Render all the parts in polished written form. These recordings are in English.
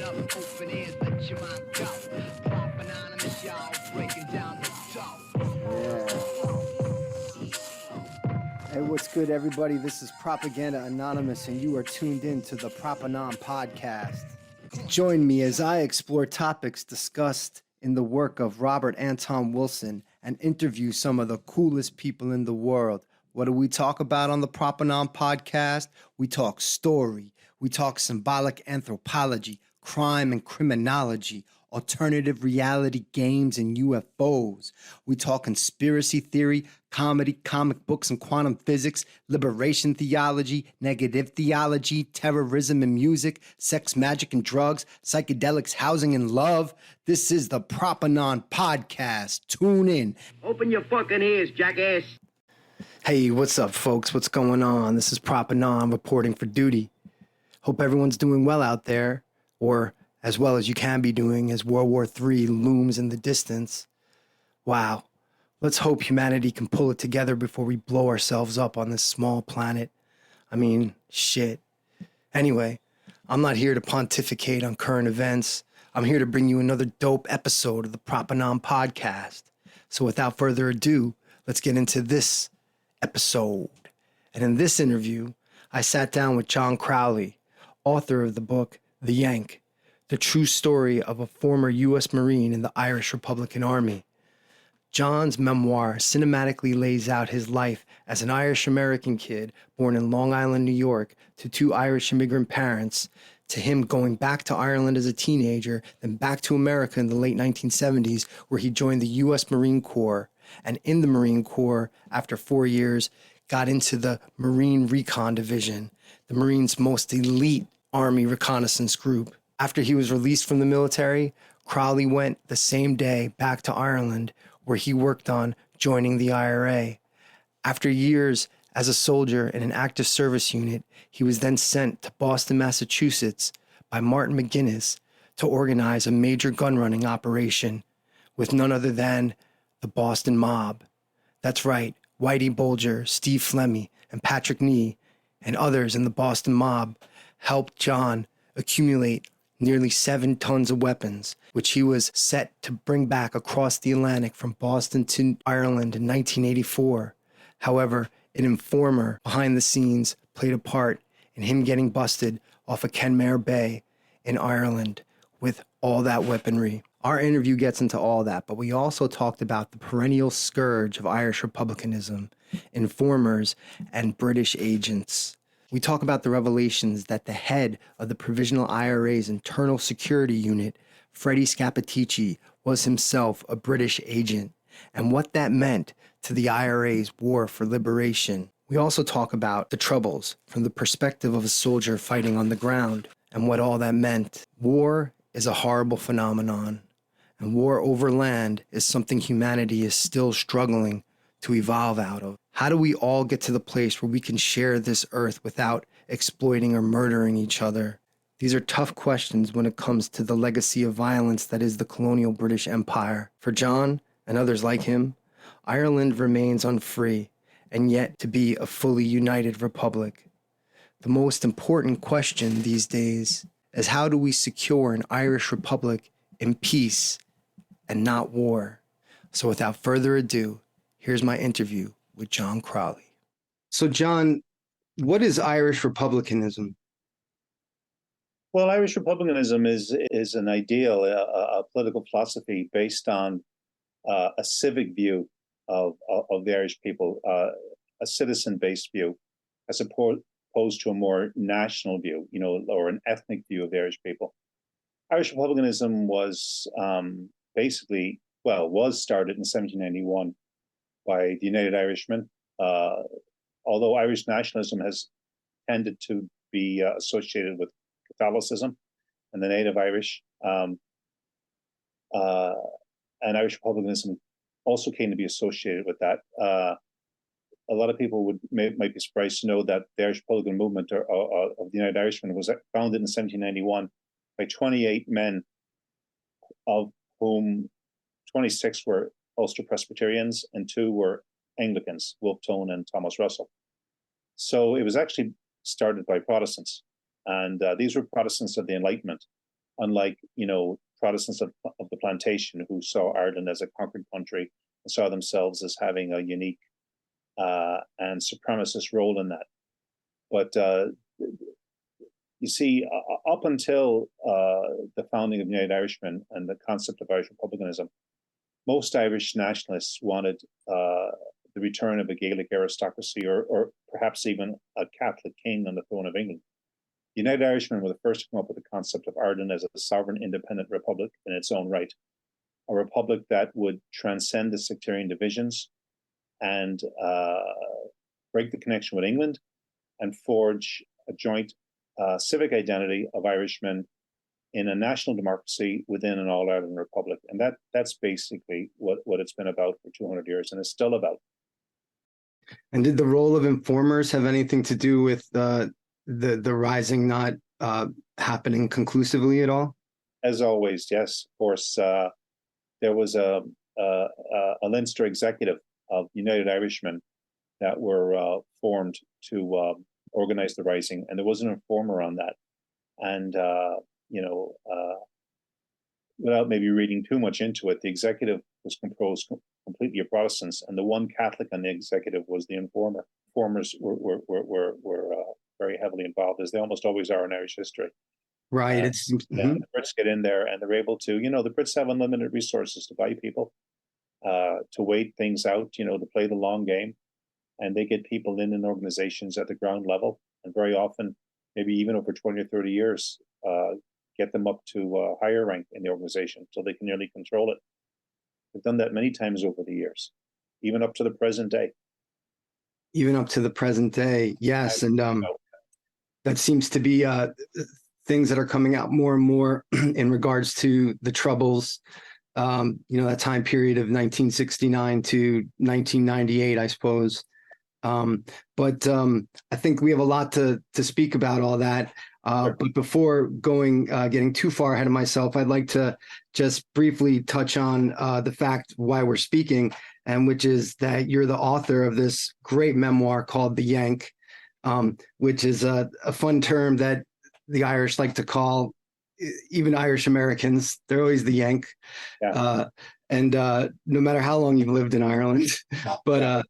up, open ears, let your mind go. Prop Anonymous, y'all, breaking down the Hey, what's good, everybody? This is Propaganda Anonymous, and you are tuned in to the Prop Anon podcast. Join me as I explore topics discussed in the work of Robert Anton Wilson and interview some of the coolest people in the world. What do we talk about on the Prop Anon podcast? We talk story, we talk symbolic anthropology, crime and criminology, alternative reality games and UFOs. We talk conspiracy theory, comedy, comic books and quantum physics, liberation theology, negative theology, terrorism and music, sex, magic and drugs, psychedelics, housing and love. This is the Prop Anon podcast. Tune in. Open your fucking ears, jackass. Hey, what's up, folks? What's going on? This is Prop Anon reporting for duty. Hope everyone's doing well out there, or as well as you can be doing as World War III looms in the distance. Wow. Let's hope humanity can pull it together before we blow ourselves up on this small planet. I mean, shit. Anyway, I'm not here to pontificate on current events. I'm here to bring you another dope episode of the Prop Anon podcast. So without further ado, let's get into this episode. And in this interview, I sat down with John Crawley, author of the book, The Yank, the true story of a former US Marine in the Irish Republican Army. John's memoir cinematically lays out his life as an Irish-American kid born in Long Island, New York, to two Irish immigrant parents, to him going back to Ireland as a teenager, then back to America in the late 1970s, where he joined the US Marine Corps, and in the Marine Corps, after 4 years, got into the Marine Recon Division, the Marines' most elite Army reconnaissance group. After he was released from the military, Crawley went the same day back to Ireland, where he worked on joining the IRA. After years as a soldier in an active service unit, he was then sent to Boston, Massachusetts by Martin McGuinness to organize a major gun-running operation with none other than the Boston Mob. That's right, Whitey Bulger, Steve Flemmi, and Patrick Nee, and others in the Boston Mob helped John accumulate nearly 7 tons of weapons, which he was set to bring back across the Atlantic from Boston to Ireland in 1984. However, an informer behind the scenes played a part in him getting busted off of Kenmare Bay in Ireland with all that weaponry. Our interview gets into all that, but we also talked about the perennial scourge of Irish Republicanism, informers, and British agents. We talk about the revelations that the head of the Provisional IRA's internal security unit, Freddie Scappaticci, was himself a British agent, and what that meant to the IRA's war for liberation. We also talk about the Troubles from the perspective of a soldier fighting on the ground, and what all that meant. War is a horrible phenomenon, and war over land is something humanity is still struggling to evolve out of. How do we all get to the place where we can share this earth without exploiting or murdering each other? These are tough questions when it comes to the legacy of violence that is the colonial British Empire. For John and others like him, Ireland remains unfree and yet to be a fully united republic. The most important question these days is, how do we secure an Irish republic in peace and not war? So without further ado, here's my interview with John Crawley. So John, what is Irish Republicanism? Well, Irish Republicanism is an ideal, a political philosophy based on a civic view of the Irish people, a citizen-based view, as opposed to a more national view, or an ethnic view of the Irish people. Irish Republicanism was was started in 1791 by the United Irishmen, although Irish nationalism has tended to be associated with Catholicism and the native Irish. And Irish Republicanism also came to be associated with that. A lot of people might be surprised to know that the Irish Republican movement of the United Irishmen was founded in 1791 by 28 men, of whom 26 were Ulster Presbyterians and 2 were Anglicans, Wolfe Tone and Thomas Russell. So it was actually started by Protestants. And these were Protestants of the Enlightenment. unlike, Protestants of the plantation who saw Ireland as a conquered country and saw themselves as having a unique and supremacist role in that. But you see, up until the founding of United Irishmen and the concept of Irish republicanism, most Irish nationalists wanted the return of a Gaelic aristocracy, or perhaps even a Catholic king on the throne of England. The United Irishmen were the first to come up with the concept of Ireland as a sovereign, independent republic in its own right, a republic that would transcend the sectarian divisions and break the connection with England and forge a joint civic identity of Irishmen in a national democracy within an all-Ireland republic. And that's basically what it's been about for 200 years, and it's still about. And did the role of informers have anything to do with the rising not happening conclusively at all? As always, yes. Of course, there was a Leinster executive of United Irishmen that were formed to organize the rising, and there was an informer on that. And without maybe reading too much into it, the executive was composed completely of Protestants, and the one Catholic on the executive was the informer. Informers were very heavily involved, as they almost always are in Irish history. Right. The Brits get in there, and they're able to, the Brits have unlimited resources to buy people, to wait things out, to play the long game. And they get people in organizations at the ground level, and very often, maybe even over 20 or 30 years, get them up to a higher rank in the organization so they can nearly control it. They've done that many times over the years, even up to the present day. Even up to the present day, yes. And that seems to be things that are coming out more and more in regards to the Troubles, that time period of 1969 to 1998, I suppose. But I think we have a lot to speak about all that. Sure. But before getting too far ahead of myself, I'd like to just briefly touch on the fact why we're speaking, and which is that you're the author of this great memoir called The Yank, which is a fun term that the Irish like to call, even Irish Americans, they're always the Yank. Yeah. And no matter how long you've lived in Ireland, but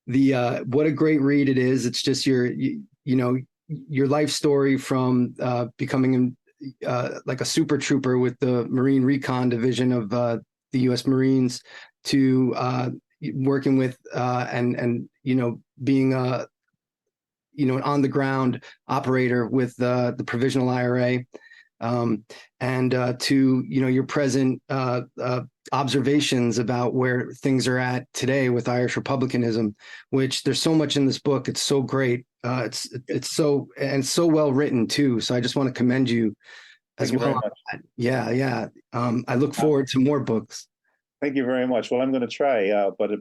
what a great read it is. It's just your life story from becoming like a super trooper with the Marine Recon division of the US Marines to working with and being an on the ground operator with the Provisional IRA, and to your present observations about where things are at today with Irish Republicanism, which there's so much in this book. It's so great. It's so well written too. So I just want to commend you as well. Yeah. I look forward to more books. Thank you very much. Well, I'm going to try, but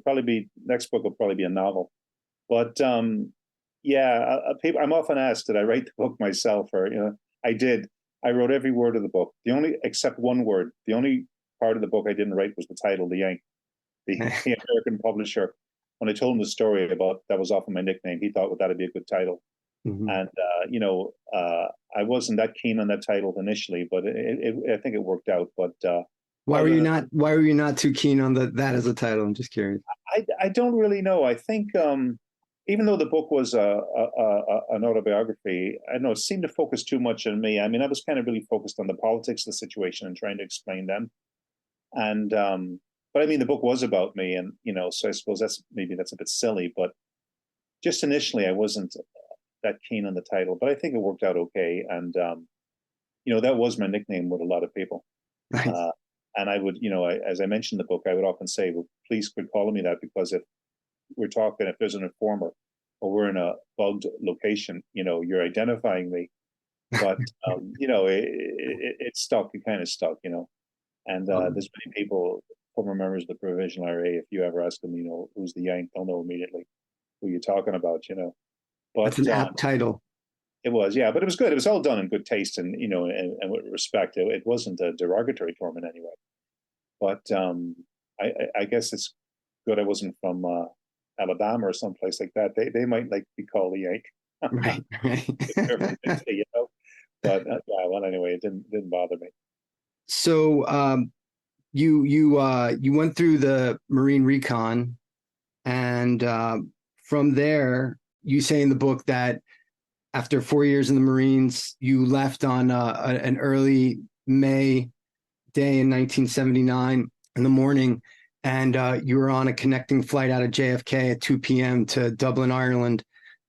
next book will probably be a novel. But I'm often asked, did I write the book myself? Or, I did. I wrote every word of the book. Except one word. The only part of the book I didn't write was the title, The Yank. The American publisher, when I told him the story about that was often my nickname, he thought, well, that'd be a good title. Mm-hmm. And I wasn't that keen on that title initially, but I think it worked out. But why were you not too keen on that as a title? I'm just curious. I don't really know. I think even though the book was an autobiography, I know it seemed to focus too much on me. I mean, I was kind of really focused on the politics of the situation and trying to explain them. And but I mean, the book was about me, and so I suppose that's a bit silly. But just initially, I wasn't that keen on the title, but I think it worked out okay. And that was my nickname with a lot of people. Nice. And I would, as I mentioned in the book, I would often say, well, please quit calling me that, because if there's an informer or we're in a bugged location, you're identifying me. But, it stuck. It kind of stuck, And there's many people, former members of the Provisional IRA, if you ever ask them, who's the Yank, they'll know immediately who you're talking about, But it's an apt title. It was, yeah, but it was good. It was all done in good taste and, and with respect. It wasn't a derogatory term in any way. But I guess it's good I wasn't from Alabama or someplace like that. They might like to be called the Yank. Right. But yeah, well, anyway, it didn't bother me. So you went through the Marine Recon, and from there, you say in the book that after 4 years in the Marines, you left on an early May day in 1979 in the morning, and you were on a connecting flight out of JFK at 2 p.m. to Dublin, Ireland,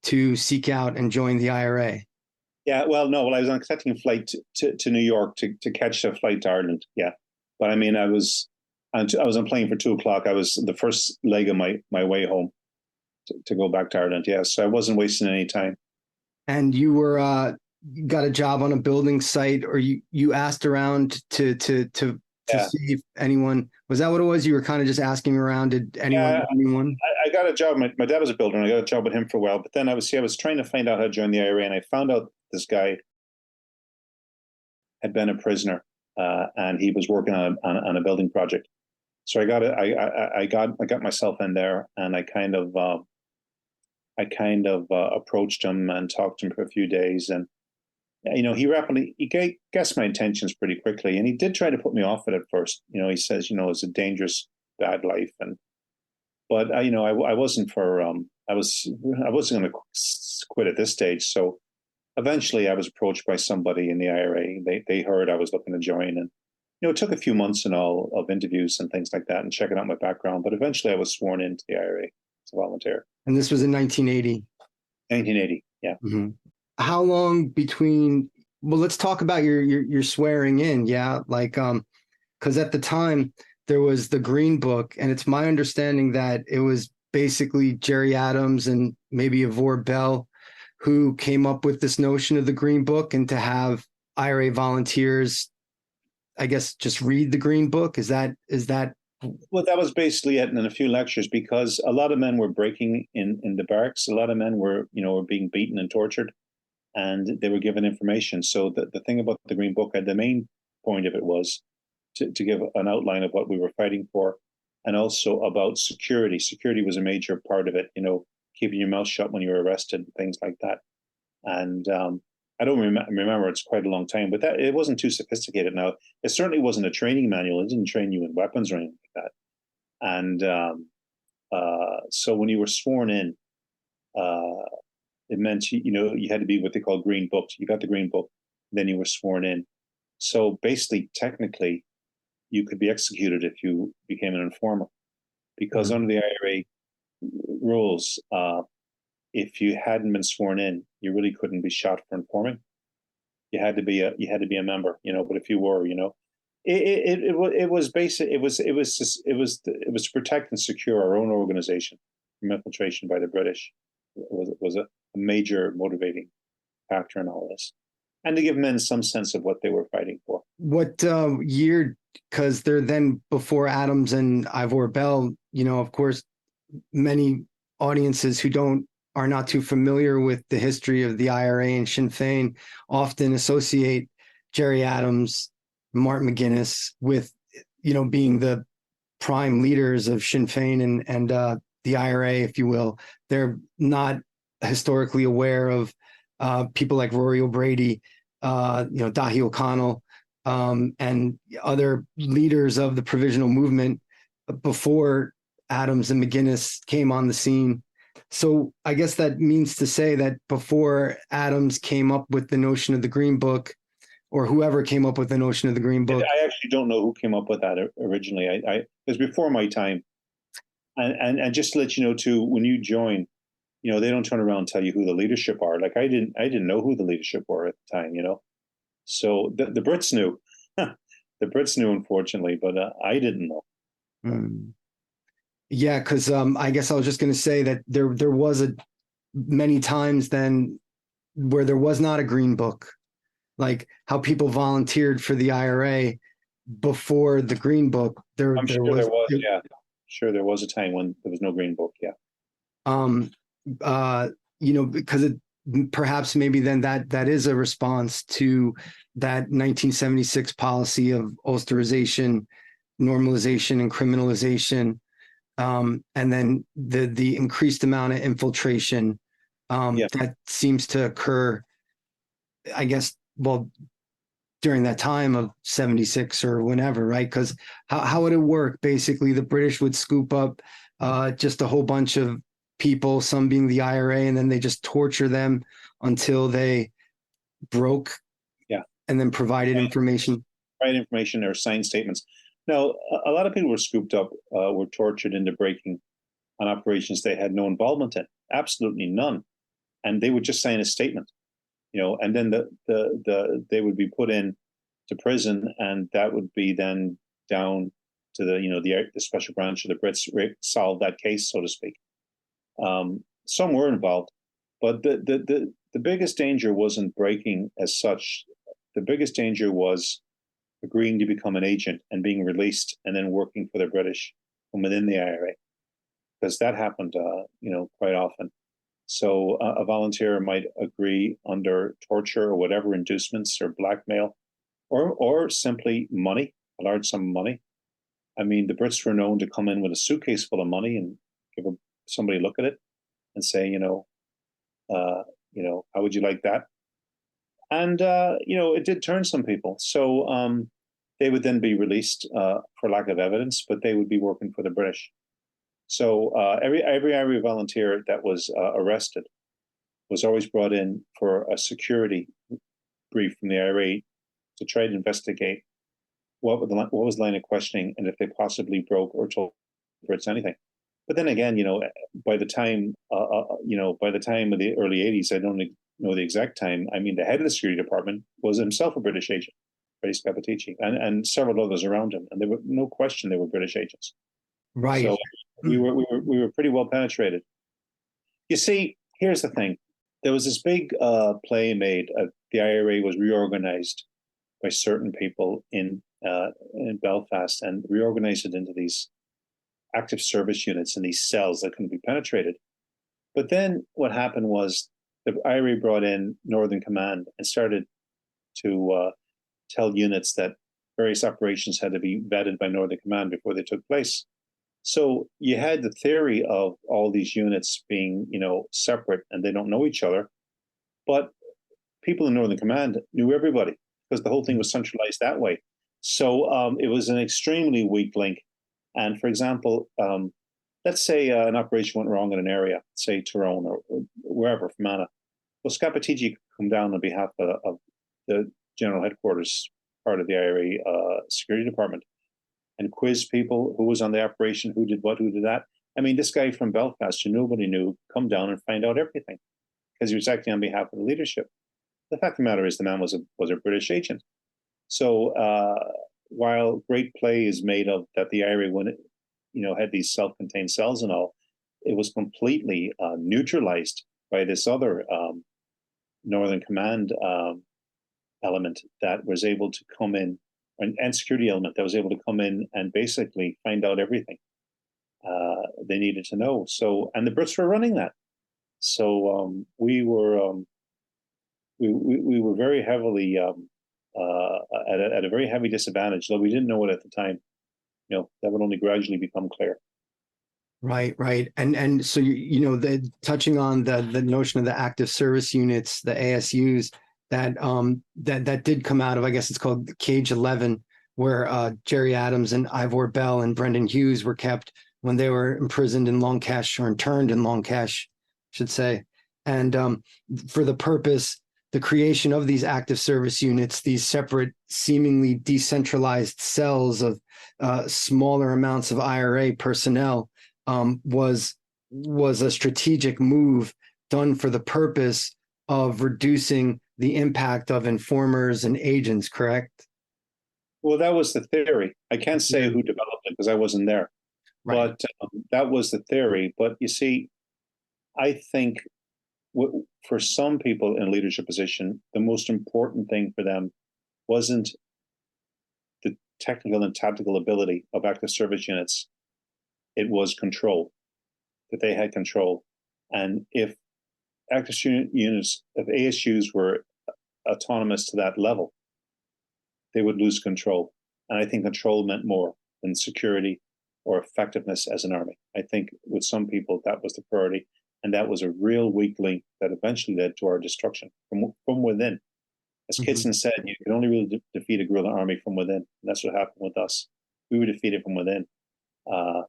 to seek out and join the IRA. Yeah, well, no, well, I was on a connecting flight to New York to catch a flight to Ireland. Yeah, but I mean, I was on a plane for 2 o'clock. I was the first leg of my way home to go back to Ireland. Yeah, so I wasn't wasting any time. And you were got a job on a building site, or you asked around to Yeah. see if anyone, was that what it was? You were kind of just asking around. Did anyone know anyone? I got a job. My dad was a builder, and I got a job with him for a while. But then I was trying to find out how to join the IRA, and I found out this guy had been a prisoner, and he was working on a building project. So I got myself in there, and I kind of approached him and talked to him for a few days, and he guessed my intentions pretty quickly, and he did try to put me off it at first. He says, it's a dangerous, bad life, but I wasn't I wasn't going to quit at this stage. So eventually, I was approached by somebody in the IRA. They heard I was looking to join, and it took a few months and all of interviews and things like that, and checking out my background. But eventually, I was sworn into the IRA as a volunteer. And this was in 1980. 1980, yeah. Mm-hmm. How long between? Well, let's talk about your swearing in. Yeah, because at the time there was the Green Book, and it's my understanding that it was basically Jerry Adams and maybe Ivor Bell who came up with this notion of the Green Book, and to have IRA volunteers, I guess, just read the Green Book. Is that? Well, that was basically it in a few lectures, because a lot of men were breaking in the barracks. A lot of men were being beaten and tortured, and they were given information. So the thing about the Green Book, the main point of it was to give an outline of what we were fighting for, and also about security. Security was a major part of it, keeping your mouth shut when you were arrested and things like that. And I don't remember, it's quite a long time, but it wasn't too sophisticated. Now, it certainly wasn't a training manual. It didn't train you in weapons or anything like that. And so when you were sworn in, it meant, you had to be what they call green booked. You got the Green Book, then you were sworn in. So basically, technically, you could be executed if you became an informer, because under the IRA rules, if you hadn't been sworn in, you really couldn't be shot for informing. You had to be a member, But if you were, it was basic. It was to protect and secure our own organization from infiltration by the British. It was a major motivating factor in all this, and to give men some sense of what they were fighting for. What year? Because they're then before Adams and Ivor Bell. Of course, many audiences who are not too familiar with the history of the IRA and Sinn Féin often associate Jerry Adams, Martin McGuinness with, being the prime leaders of Sinn Féin and the IRA, if you will. They're not historically aware of people like Rory O'Brady, Dahi O'Connell, and other leaders of the provisional movement before Adams and McGuinness came on the scene. So I guess that means to say that before Adams came up with the notion of the Green Book, or whoever came up with the notion of the Green Book. I actually don't know who came up with that originally. It was before my time. And just to let you know too, when you join, they don't turn around and tell you who the leadership are. Like I didn't know who the leadership were at the time, So the Brits knew. The Brits knew, unfortunately, but I didn't know. Mm. Yeah, because I guess I was just going to say that there was many times then where there was not a Green Book, like how people volunteered for the IRA before the Green Book. I'm sure there was, yeah. Sure, there was a time when there was no Green Book, yeah. Because perhaps maybe then that is a response to that 1976 policy of Ulsterization, normalization, and criminalization. And then the increased amount of infiltration that seems to occur, I guess, well, during that time of 76 or whenever, right? Because how would it work? Basically, the British would scoop up just a whole bunch of people, some being the IRA, and then they just torture them until they broke, Yeah, and then provided information. right information or signed statements. Now, a lot of people were scooped up, were tortured into breaking on operations they had no involvement in, absolutely none, and they would just sign a statement, and then they would be put in to prison, and that would be then down to the special branch of the Brits solve that case, so to speak. Some were involved, but the biggest danger wasn't breaking as such. The biggest danger was agreeing to become an agent and being released and then working for the British from within the IRA, because that happened, quite often. So a volunteer might agree under torture or whatever, inducements or blackmail, or simply money, a large sum of money. I mean, the Brits were known to come in with a suitcase full of money and give somebody a look at it and say, how would you like that? And it did turn some people. So they would then be released for lack of evidence, but they would be working for the British. So every IRA volunteer that was arrested was always brought in for a security brief from the IRA to try to investigate what was the line of questioning, and if they possibly broke or told the Brits anything. But then again, by the time of the early '80s, I don't know the exact time. I mean, the head of the security department was himself a British agent, Freddie Scappaticci, and several others around him, and there were no question they were British agents. Right. So we were pretty well penetrated. You see, here's the thing: there was this big play made. The IRA was reorganized by certain people in Belfast and reorganized it into these active service units and these cells that couldn't be penetrated. But then what happened was the IRA brought in Northern Command and started to tell units that various operations had to be vetted by Northern Command before they took place. So you had the theory of all these units being, separate and they don't know each other, but people in Northern Command knew everybody because the whole thing was centralized that way. So it was an extremely weak link. And for example, let's say an operation went wrong in an area, say Tyrone or wherever, Fermanagh. Well, Scappaticci could come down on behalf of the general headquarters, part of the IRA security department, and quiz people who was on the operation, who did what, who did that. I mean, this guy from Belfast, who nobody knew, come down and find out everything because he was acting on behalf of the leadership. The fact of the matter is the man was a British agent. So while great play is made of that the IRA, when it had these self-contained cells and all, it was completely neutralized by this other Northern Command element that was able to come in, and security element that was able to come in and basically find out everything they needed to know. So, and the Brits were running that. So we were very heavily at a very heavy disadvantage, though we didn't know it at the time. That would only gradually become clear. Right. And so touching on the notion of the active service units, the ASUs, that did come out of, I guess it's called Cage 11, where Jerry Adams and Ivor Bell and Brendan Hughes were kept when they were imprisoned in Long Cash, or interned in Long Cash, I should say. And for the purpose, the creation of these active service units, these separate, seemingly decentralized cells of smaller amounts of IRA personnel, was a strategic move done for the purpose of reducing the impact of informers and agents, correct? Well, that was the theory. I can't say who developed it because I wasn't there. Right. But that was the theory. But you see, I think for some people in a leadership position, the most important thing for them wasn't the technical and tactical ability of active service units. It was control, that they had control. And if active units, if ASUs were autonomous to that level, they would lose control. And I think control meant more than security or effectiveness as an army. I think with some people, that was the priority. And that was a real weak link that eventually led to our destruction from within. As Mhm. Kitson said, you can only really defeat a guerrilla army from within. And that's what happened with us. We were defeated from within. Uh,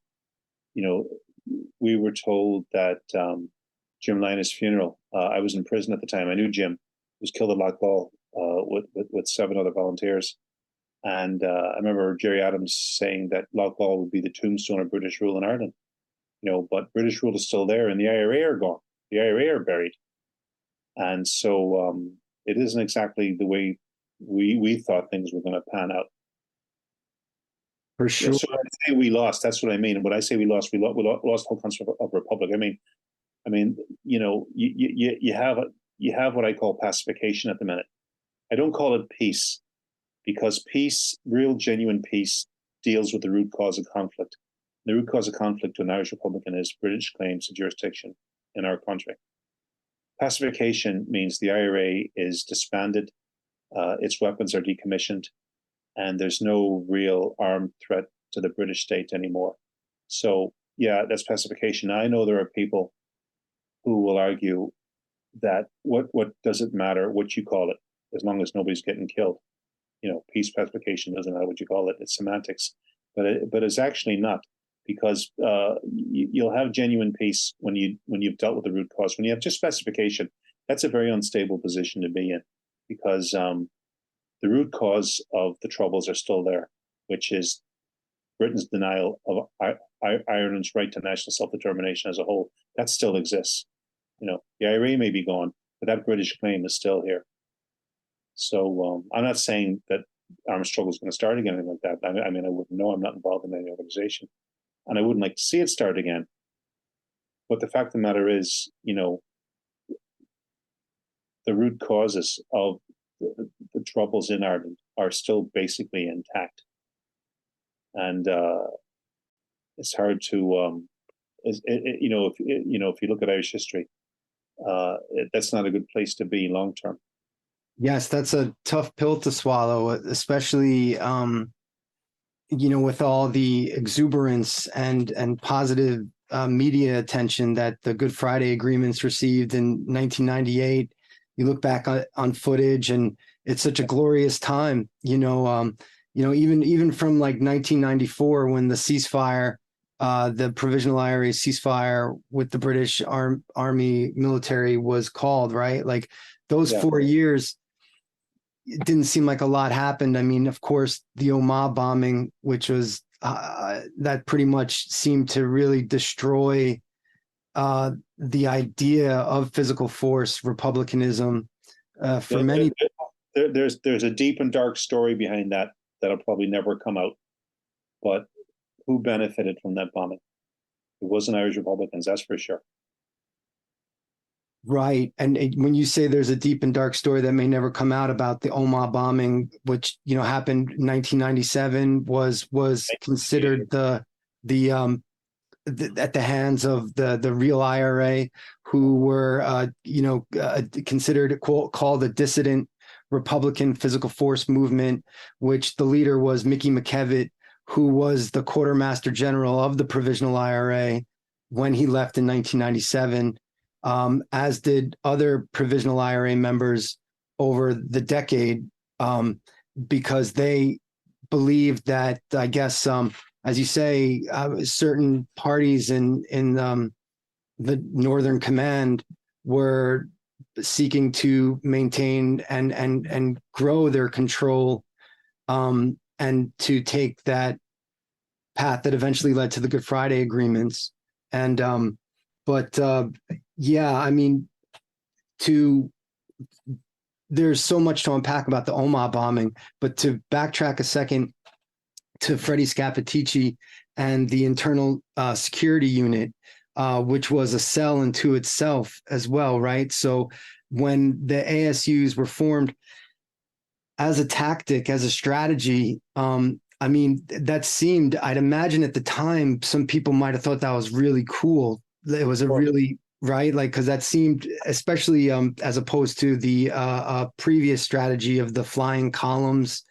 you know, we were told that Jim Linus' funeral. I was in prison at the time. I knew Jim. He was killed at Loughball with 7 other volunteers. And I remember Jerry Adams saying that Loughball would be the tombstone of British rule in Ireland. But British rule is still there, and the IRA are gone. The IRA are buried, and so it isn't exactly the way we thought things were going to pan out. For sure. So when I say we lost, that's what I mean. And when I say we lost the whole concept of republic. I mean, you have what I call pacification at the minute. I don't call it peace, because peace, real genuine peace, deals with the root cause of conflict. The root cause of conflict to an Irish Republican is British claims to jurisdiction in our country. Pacification means the IRA is disbanded, its weapons are decommissioned, and there's no real armed threat to the British state anymore. So, yeah, that's pacification. I know there are people who will argue that what does it matter what you call it, as long as nobody's getting killed? Peace, pacification, doesn't matter what you call it. It's semantics, but it's actually not, because you'll have genuine peace when you've dealt with the root cause. When you have just pacification, that's a very unstable position to be in, because the root cause of the troubles are still there, which is Britain's denial of Ireland's right to national self-determination as a whole. That still exists. The IRA may be gone, but that British claim is still here. So I'm not saying that armed struggle is going to start again, anything like that. I wouldn't know. I'm not involved in any organization, and I wouldn't like to see it start again. But the fact of the matter is, the root causes of the troubles in Ireland are still basically intact, and it's hard to, if you look at Irish history, that's not a good place to be long term. Yes, that's a tough pill to swallow, especially, with all the exuberance and positive media attention that the Good Friday agreements received in 1998. You look back on footage, and it's such a glorious time. Even from like 1994, when the ceasefire, the Provisional IRA ceasefire with the British Army military was called, right? Like those 4 years. It didn't seem like a lot happened. I mean, of course, the Omagh bombing, which was that pretty much seemed to really destroy the idea of physical force, republicanism for many. There's a deep and dark story behind that that'll probably never come out. But who benefited from that bombing? It wasn't Irish Republicans, that's for sure. Right. And when you say there's a deep and dark story that may never come out about the Omagh bombing, which, happened in 1997, was considered the at the hands of the real IRA, who were, considered called a dissident Republican physical force movement, which the leader was Mickey McKevitt, who was the quartermaster general of the Provisional IRA when he left in 1997. As did other Provisional IRA members over the decade, because they believed that, I guess, as you say, certain parties in the Northern Command were seeking to maintain and grow their control, and to take that path that eventually led to the Good Friday agreements. And yeah, I mean, there's so much to unpack about the Omagh bombing, but to backtrack a second to Freddie Scappaticci and the internal security unit, which was a cell unto itself as well, right? So when the ASUs were formed as a tactic, as a strategy, I mean, that seemed, I'd imagine at the time, some people might have thought that was really cool. It was a really, right? Like, because that seemed, especially as opposed to the previous strategy of the flying columns,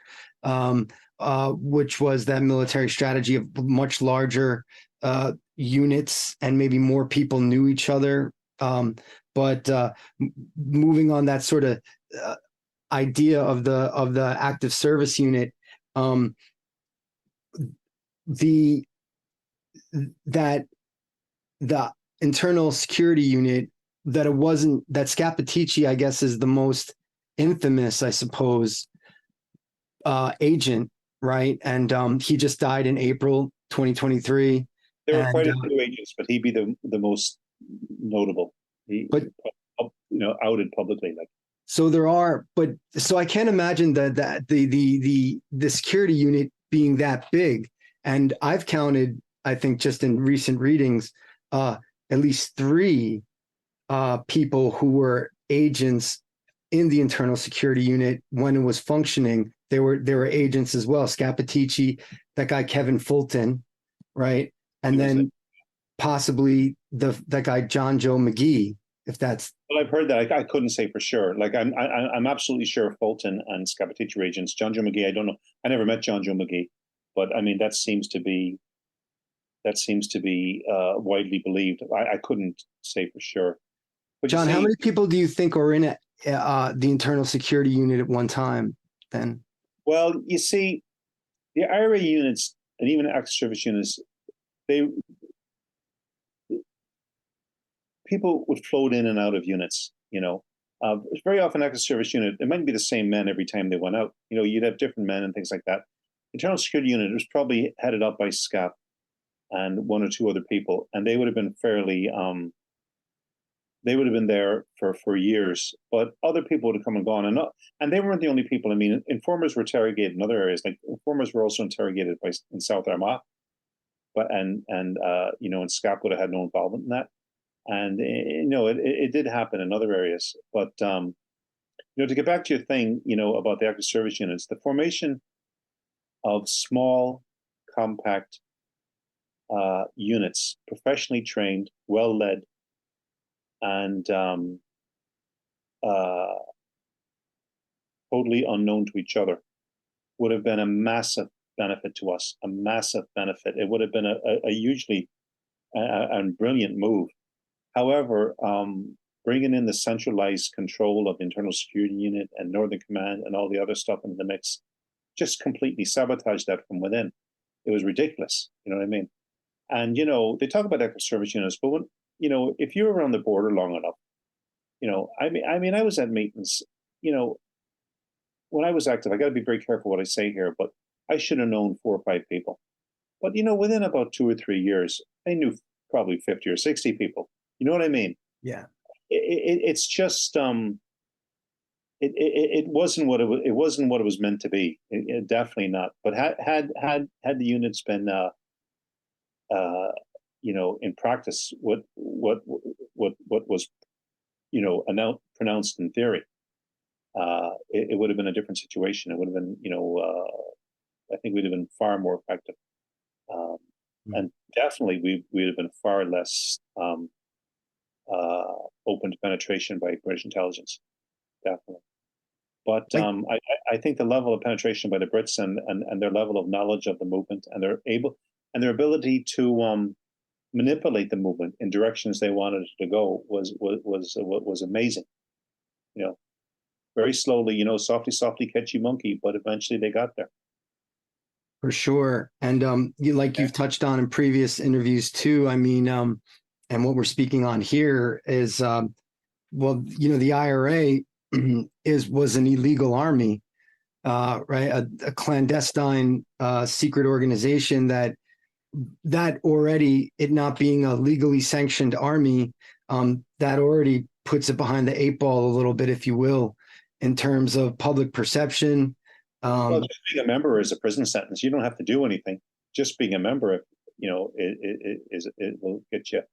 which was that military strategy of much larger units and maybe more people knew each other. But moving on that sort of idea of the active service unit, the internal security unit, that it wasn't, that Scappaticci, I guess, is the most infamous, I suppose, agent, right? And he just died in April 2023. There were quite a few agents, but he'd be the most notable. But outed publicly, like. So there are, but so I can't imagine that the security unit being that big. And I've counted, I think, just in recent readings, at least 3 people who were agents in the internal security unit when it was functioning. They were agents as well. Scappaticci, that guy Kevin Fulton, right, and then possibly that guy John Joe McGee. If that's, well, I've heard that. I couldn't say for sure. Like I'm absolutely sure Fulton and Scappaticci were agents. John Joe McGee, I don't know. I never met John Joe McGee, but I mean that seems to be widely believed. I couldn't say for sure. But John, how many people do you think are in the internal security unit at one time? Then, well, you see, the IRA units and even active service units, people would float in and out of units, very often active service unit, it might be the same men every time they went out. You'd have different men and things like that. Internal security unit was probably headed up by SCAP and 1 or 2 other people, and they would have been fairly, they would have been there for years, but other people would have come and gone, and they weren't the only people. I mean, informers were interrogated in other areas, like informers were also interrogated in South Armagh, and SCAP would have had no involvement in that. And it did happen in other areas, but to get back to your thing, about the active service units, the formation of small, compact units, professionally trained, well led, and totally unknown to each other, would have been a massive benefit to us. A massive benefit. It would have been a hugely and brilliant move. However, bringing in the centralized control of the internal security unit and Northern Command and all the other stuff into the mix just completely sabotaged that from within. It was ridiculous. You know what I mean? And, they talk about active service units, but when, if you're around the border long enough, I was at meetings, when I was active, I got to be very careful what I say here, but I should have known 4 or 5 people. But, within about 2 or 3 years, I knew probably 50 or 60 people. You know what I mean? Yeah. It's just it wasn't what it wasn't what it was meant to be. Definitely not. But had the units been in practice what was pronounced in theory, it would have been a different situation. It would have been I think we'd have been far more effective, and definitely we would have been far less open to penetration by British intelligence, definitely. But I think the level of penetration by the Brits and their level of knowledge of the movement and their ability to manipulate the movement in directions they wanted it to go was amazing. Very slowly, softly catch you monkey, but eventually they got there. For sure. And you've touched on in previous interviews too. I mean, and what we're speaking on here is, the IRA was an illegal army, right? A clandestine secret organization that already, it not being a legally sanctioned army, that already puts it behind the 8 ball a little bit, if you will, in terms of public perception. Well, just being a member is a prison sentence. You don't have to do anything. Just being a member, it will get you,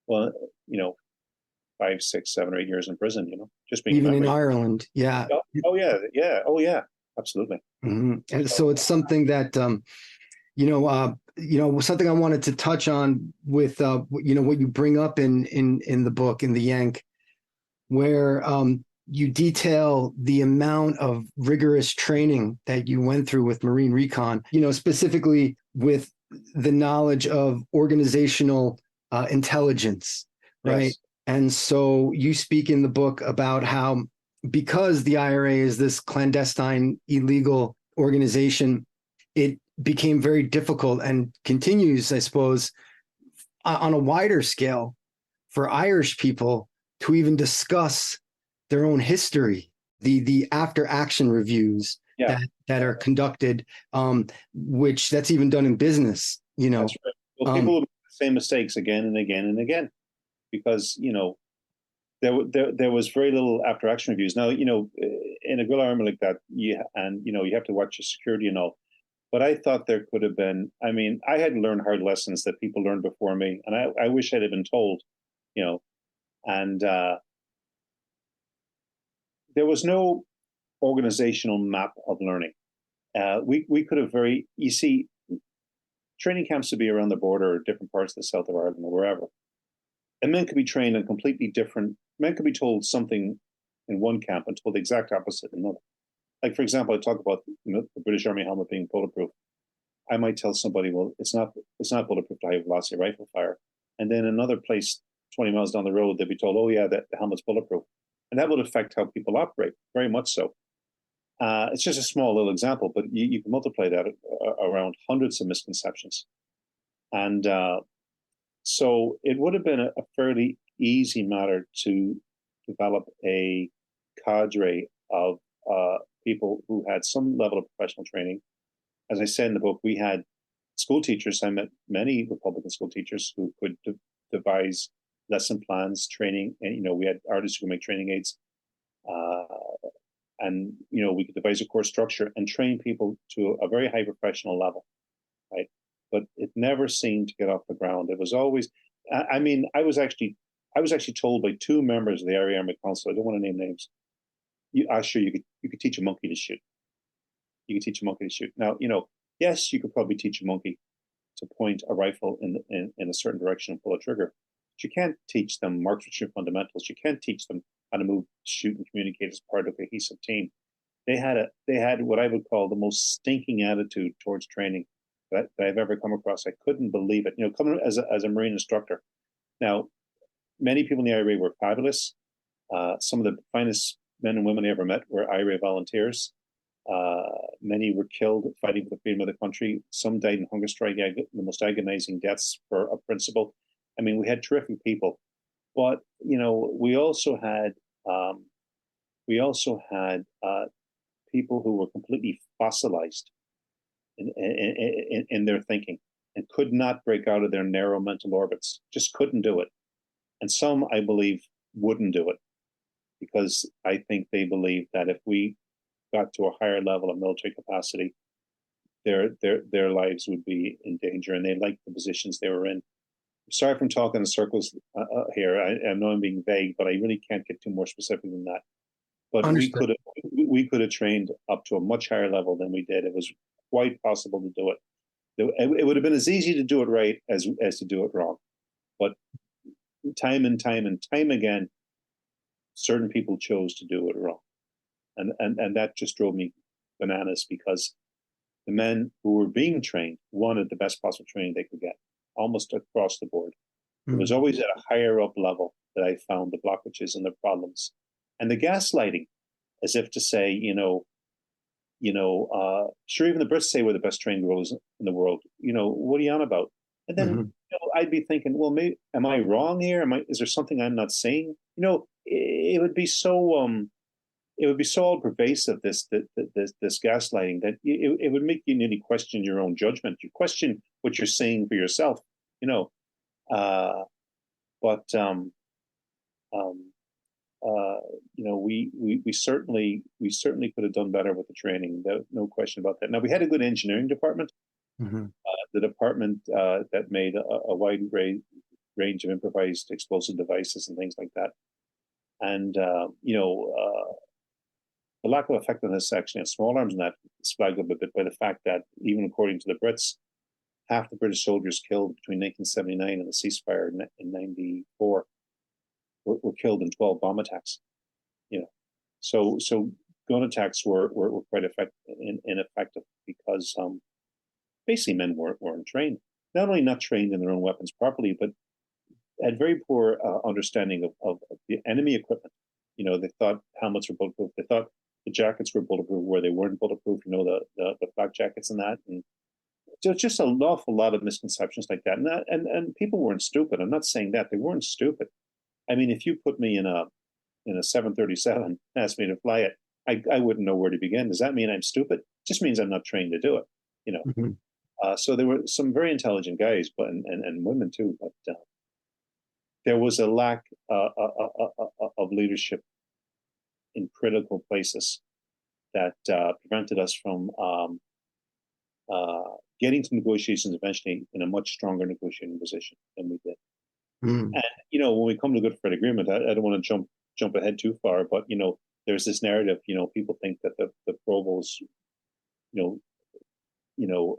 5, 6, 7, or 8 years in prison. Just being even in Ireland, yeah. Oh yeah, absolutely. Mm-hmm. And so it's something that something I wanted to touch on with what you bring up in the book, in the Yank, where you detail the amount of rigorous training that you went through with Marine Recon, specifically with the knowledge of organizational intelligence, right? Yes. And so you speak in the book about how because the IRA is this clandestine, illegal organization, it became very difficult and continues, I suppose, on a wider scale for Irish people to even discuss their own history, the after action reviews that are conducted, which that's even done in business, you know. That's right. Well, people will make the same mistakes again and again and again because, you know, there was very little after action reviews. Now, you know, in a guerrilla army like that, you have to watch your security and all. But I thought there could have been. I mean, I had learned hard lessons that people learned before me, and I wish I'd have been told, you know. And there was no organizational map of learning. We could have you see, training camps would be around the border or different parts of the south of Ireland or wherever. And men could be trained in completely different, men could be told something in one camp and told the exact opposite in another. Like, for example, I talk about the British Army helmet being bulletproof. I might tell somebody, well, it's not bulletproof to high velocity rifle fire. And then another place 20 miles down the road, they'd be told, oh yeah, that the helmet's bulletproof. And that would affect how people operate, very much so. It's just a small little example, but you can multiply that around hundreds of misconceptions. And so it would have been a fairly easy matter to develop a cadre of people who had some level of professional training. As I said in the book, we had school teachers. I met many Republican school teachers who could devise lesson plans, training, and you know, we had artists who could make training aids, and you know, we could devise a course structure and train people to a very high professional level, right? But it never seemed to get off the ground. It was always, I mean, I was actually told by two members of the Irish Army Council, I don't want to name names, you could teach a monkey to shoot. You could teach a monkey to shoot. Now, you know, yes, you could probably teach a monkey to point a rifle in a certain direction and pull a trigger. But you can't teach them marksmanship fundamentals. You can't teach them how to move, shoot, and communicate as part of a cohesive team. They had what I would call the most stinking attitude towards training that I've ever come across. I couldn't believe it. You know, coming as a Marine instructor. Now, many people in the IRA were fabulous. Some of the finest men and women I ever met were IRA volunteers. Many were killed fighting for the freedom of the country. Some died in hunger strike, the most agonizing deaths for a principle. I mean, we had terrific people, but you know, we also had people who were completely fossilized in their thinking and could not break out of their narrow mental orbits. Just couldn't do it, and some, I believe, wouldn't do it because I think they believe that if we got to a higher level of military capacity, their lives would be in danger, and they liked the positions they were in. Sorry if I'm talking in circles here. I know I'm being vague, but I really can't get too more specific than that. But Understood. we could have trained up to a much higher level than we did. It was quite possible to do it. It would have been as easy to do it right as to do it wrong. But time and time again, certain people chose to do it wrong. And that just drove me bananas because the men who were being trained wanted the best possible training they could get, almost across the board. It was always at a higher up level that I found the blockages and the problems. And the gaslighting, as if to say, sure, even the Brits say we're the best trained guerrillas in the world. You know, what are you on about? And then you know, I'd be thinking, well, maybe, am I wrong here? Is there something I'm not seeing? You know, it would be so all pervasive, this gaslighting, that it would make you nearly question your own judgment. You question what you're seeing for yourself, you know. You know, we certainly could have done better with the training. No question about that. Now, we had a good engineering department, the department that made a wide range of improvised explosive devices and things like that. And the lack of effectiveness actually in small arms and that is flagged up a bit by the fact that even according to the Brits, half the British soldiers killed between 1979 and the ceasefire in 94 were killed in 12 bomb attacks. You know, so gun attacks were quite ineffective because basically men weren't trained. Not only not trained in their own weapons properly, but had very poor understanding of the enemy equipment. You they thought helmets were bulletproof. They thought the jackets were bulletproof where they weren't bulletproof. The flak jackets and that, and just an awful lot of misconceptions like that. And people weren't stupid. I'm not saying that they weren't stupid. I mean, if you put me in a 737 and asked me to fly it, I wouldn't know where to begin. Does that mean I'm stupid? It just means I'm not trained to do it. Mm-hmm. So there were some very intelligent guys, but and women too. But there was a lack of leadership in critical places that prevented us from getting to negotiations eventually in a much stronger negotiating position than we did. Mm. And when we come to a good Friday agreement, I don't want to jump ahead too far, but there's this narrative. People think that the Provos,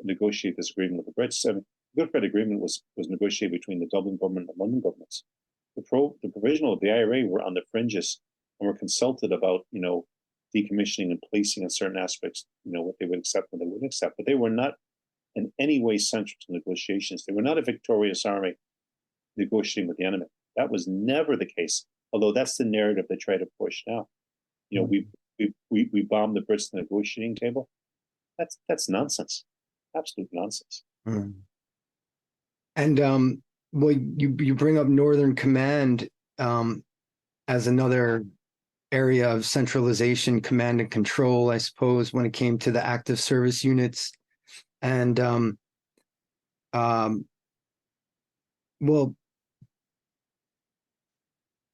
negotiate this agreement with the Brits. I mean, the Good Friday Agreement was negotiated between the Dublin government and the London governments. The provisional of the IRA were on the fringes and were consulted about decommissioning and policing in certain aspects. What they would accept and they wouldn't accept, but they were not in any way central to negotiations. They were not a victorious army negotiating with the enemy. That was never the case. Although that's the narrative they try to push now. We bombed the Brits at the negotiating table. That's nonsense. Absolute nonsense. Mm. And well, you bring up Northern Command as another area of centralization, command and control, I suppose, when it came to the active service units. And well,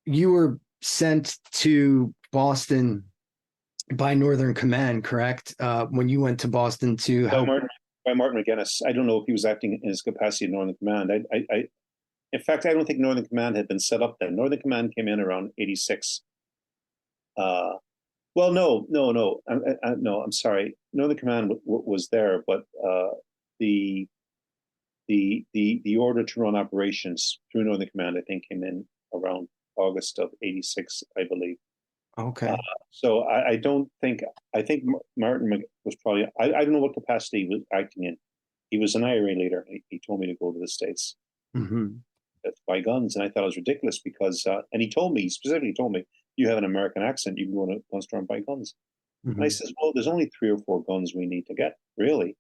you were sent to Boston by Northern Command, correct? When you went to Boston to help. By Martin McGuinness. I don't know if he was acting in his capacity in Northern Command. In fact, I don't think Northern Command had been set up then. Northern Command came in around 86. Well, no. I'm sorry. Northern Command was there, but the order to run operations through Northern Command, I think, came in around August of 86, I believe. Okay. So I don't think, I think Martin was probably, I don't know what capacity he was acting in. He was an IRA leader. He told me to go to the States Mm-hmm. to buy guns. And I thought it was ridiculous because, and he specifically told me, you have an American accent, you can go to a gun store and buy guns. Mm-hmm. And I says, well, there's only 3 or 4 guns we need to get, really.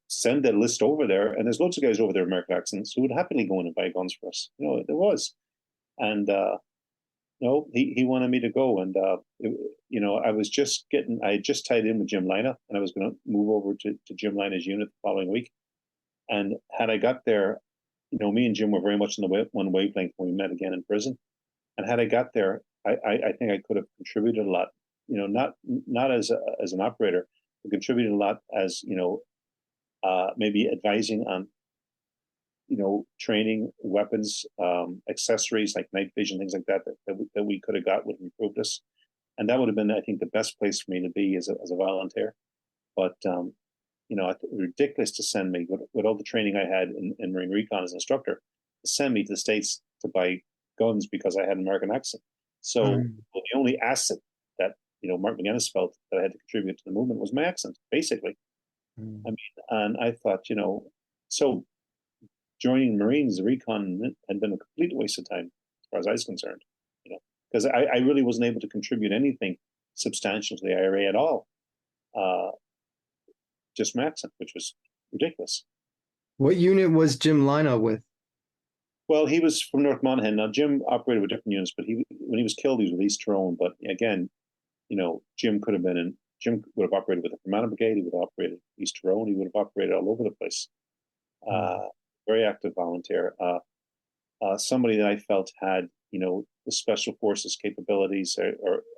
Send that list over there. And there's loads of guys over there with American accents who would happily go in and buy guns for us. There was. And, no, he wanted me to go, and I had just tied in with Jim Lina, and I was going to move over to Jim Lina's unit the following week. And had I got there, me and Jim were very much on the one wavelength when we met again in prison. And had I got there, I think I could have contributed a lot. Not as an operator, but contributed a lot as maybe advising on training, weapons, accessories like night vision, things like that we could have got would have improved us. And that would have been, I think, the best place for me to be as a volunteer. But, ridiculous to send me with all the training I had in Marine Recon as an instructor, to send me to the States to buy guns because I had an American accent. So the only asset that, Martin McGuinness felt that I had to contribute to the movement was my accent, basically. I mean, and I thought, so joining Marines, the recon had been a complete waste of time as far as I was concerned, because I really wasn't able to contribute anything substantial to the IRA at all. Just my accent, which was ridiculous. What unit was Jim Lina with? Well, he was from North Monaghan. Now, Jim operated with different units, but when he was killed, he was with East Tyrone. But again, Jim would have operated with the Fermanagh Brigade. He would have operated East Tyrone. He would have operated all over the place. Very active volunteer, somebody that I felt had, the special forces capabilities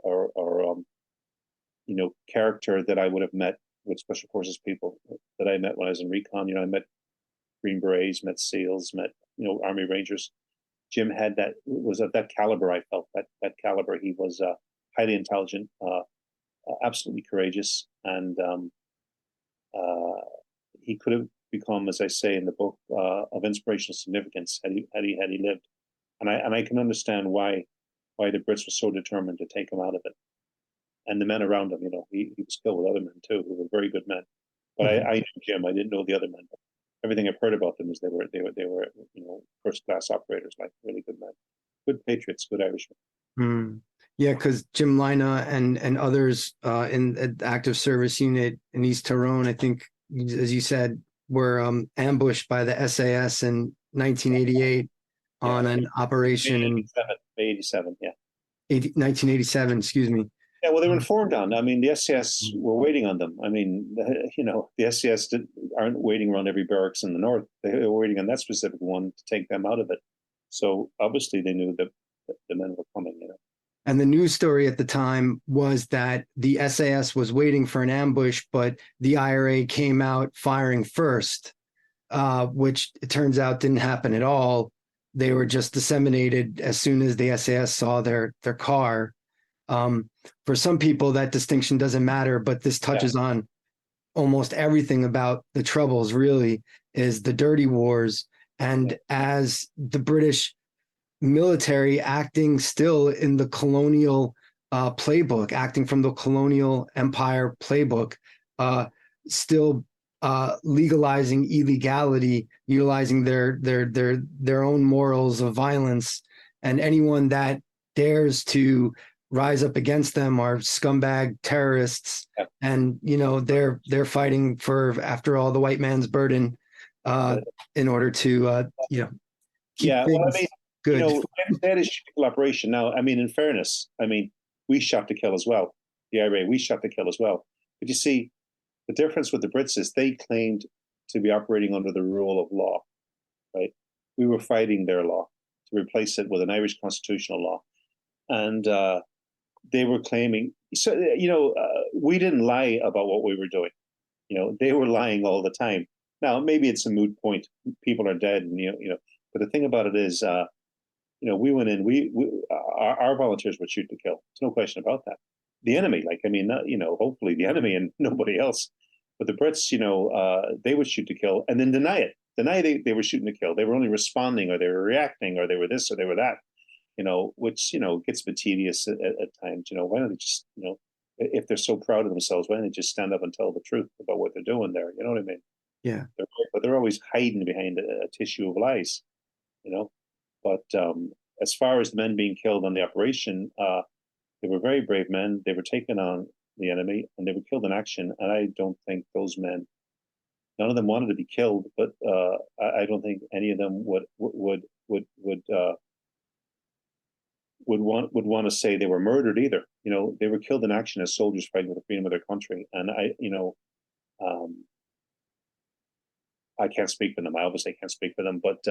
or character that I would have met with special forces people that I met when I was in recon. I met Green Berets, met SEALs, met, Army Rangers. Jim had was of that caliber. I felt that caliber. He was highly intelligent, absolutely courageous, and he could have become, as I say in the book, of inspirational significance had he lived, and I can understand why the Brits were so determined to take him out of it, and the men around him. He was killed with other men too, who were very good men. But I knew Jim. I didn't know the other men. But everything I've heard about them is they were first class operators, like really good men, good patriots, good Irishmen. Yeah, because Jim Lina and others in the active service unit in East Tyrone, I think, as you said, were ambushed by the SAS in 1988 Yeah, on an operation in 87, yeah. 1987, excuse me. Yeah, well, they were informed on. I mean, the SCS were waiting on them. I mean, the SCS aren't waiting around every barracks in the north. They were waiting on that specific one to take them out of it. So obviously, they knew that the men were coming. And the news story at the time was that the SAS was waiting for an ambush, but the IRA came out firing first, which it turns out didn't happen at all. They were just disseminated as soon as the SAS saw their car. For some people, that distinction doesn't matter, but this touches on almost everything about the Troubles, really, is the dirty wars. And as the British military acting still in the colonial playbook, acting from the colonial empire playbook, still legalizing illegality, utilizing their own morals of violence, and anyone that dares to rise up against them are scumbag terrorists. And they're fighting for, after all, the white man's burden, in order to keep things good. That is typical operation. Now, I mean, in fairness, I mean, we shot to kill as well. The IRA, we shot to kill as well. But you see, the difference with the Brits is they claimed to be operating under the rule of law, right? We were fighting their law to replace it with an Irish constitutional law. And they were claiming, so, we didn't lie about what we were doing. They were lying all the time. Now, maybe it's a moot point. People are dead, and but the thing about it is, we went in. Our volunteers would shoot to kill. There's no question about that. The enemy, hopefully the enemy and nobody else. But the Brits, they would shoot to kill and then deny it. Deny they were shooting to kill. They were only responding, or they were reacting, or they were this, or they were that. Which gets a bit tedious at times. Why don't they just, if they're so proud of themselves, why don't they just stand up and tell the truth about what they're doing there? You know what I mean? Yeah. But they're always hiding behind a tissue of lies. But as far as the men being killed on the operation, they were very brave men. They were taking on the enemy, and they were killed in action. And I don't think those men, none of them wanted to be killed, but I don't think any of them would want to say they were murdered either. They were killed in action as soldiers fighting for the freedom of their country. And I can't speak for them. I obviously can't speak for them, but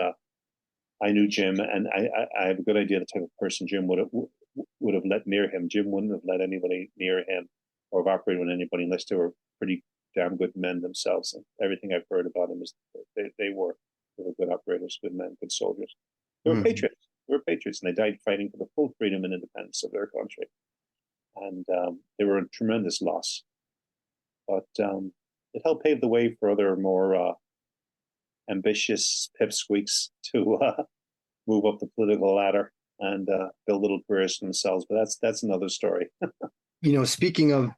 I knew Jim, and I have a good idea the type of person Jim would have let near him. Jim wouldn't have let anybody near him or have operated with anybody unless they were pretty damn good men themselves. And everything I've heard about him is they were good operators, good men, good soldiers. They were patriots. They were patriots, and they died fighting for the full freedom and independence of their country. And they were a tremendous loss. But it helped pave the way for other more ambitious pipsqueaks to move up the political ladder and build little careers for themselves. But that's another story. Speaking of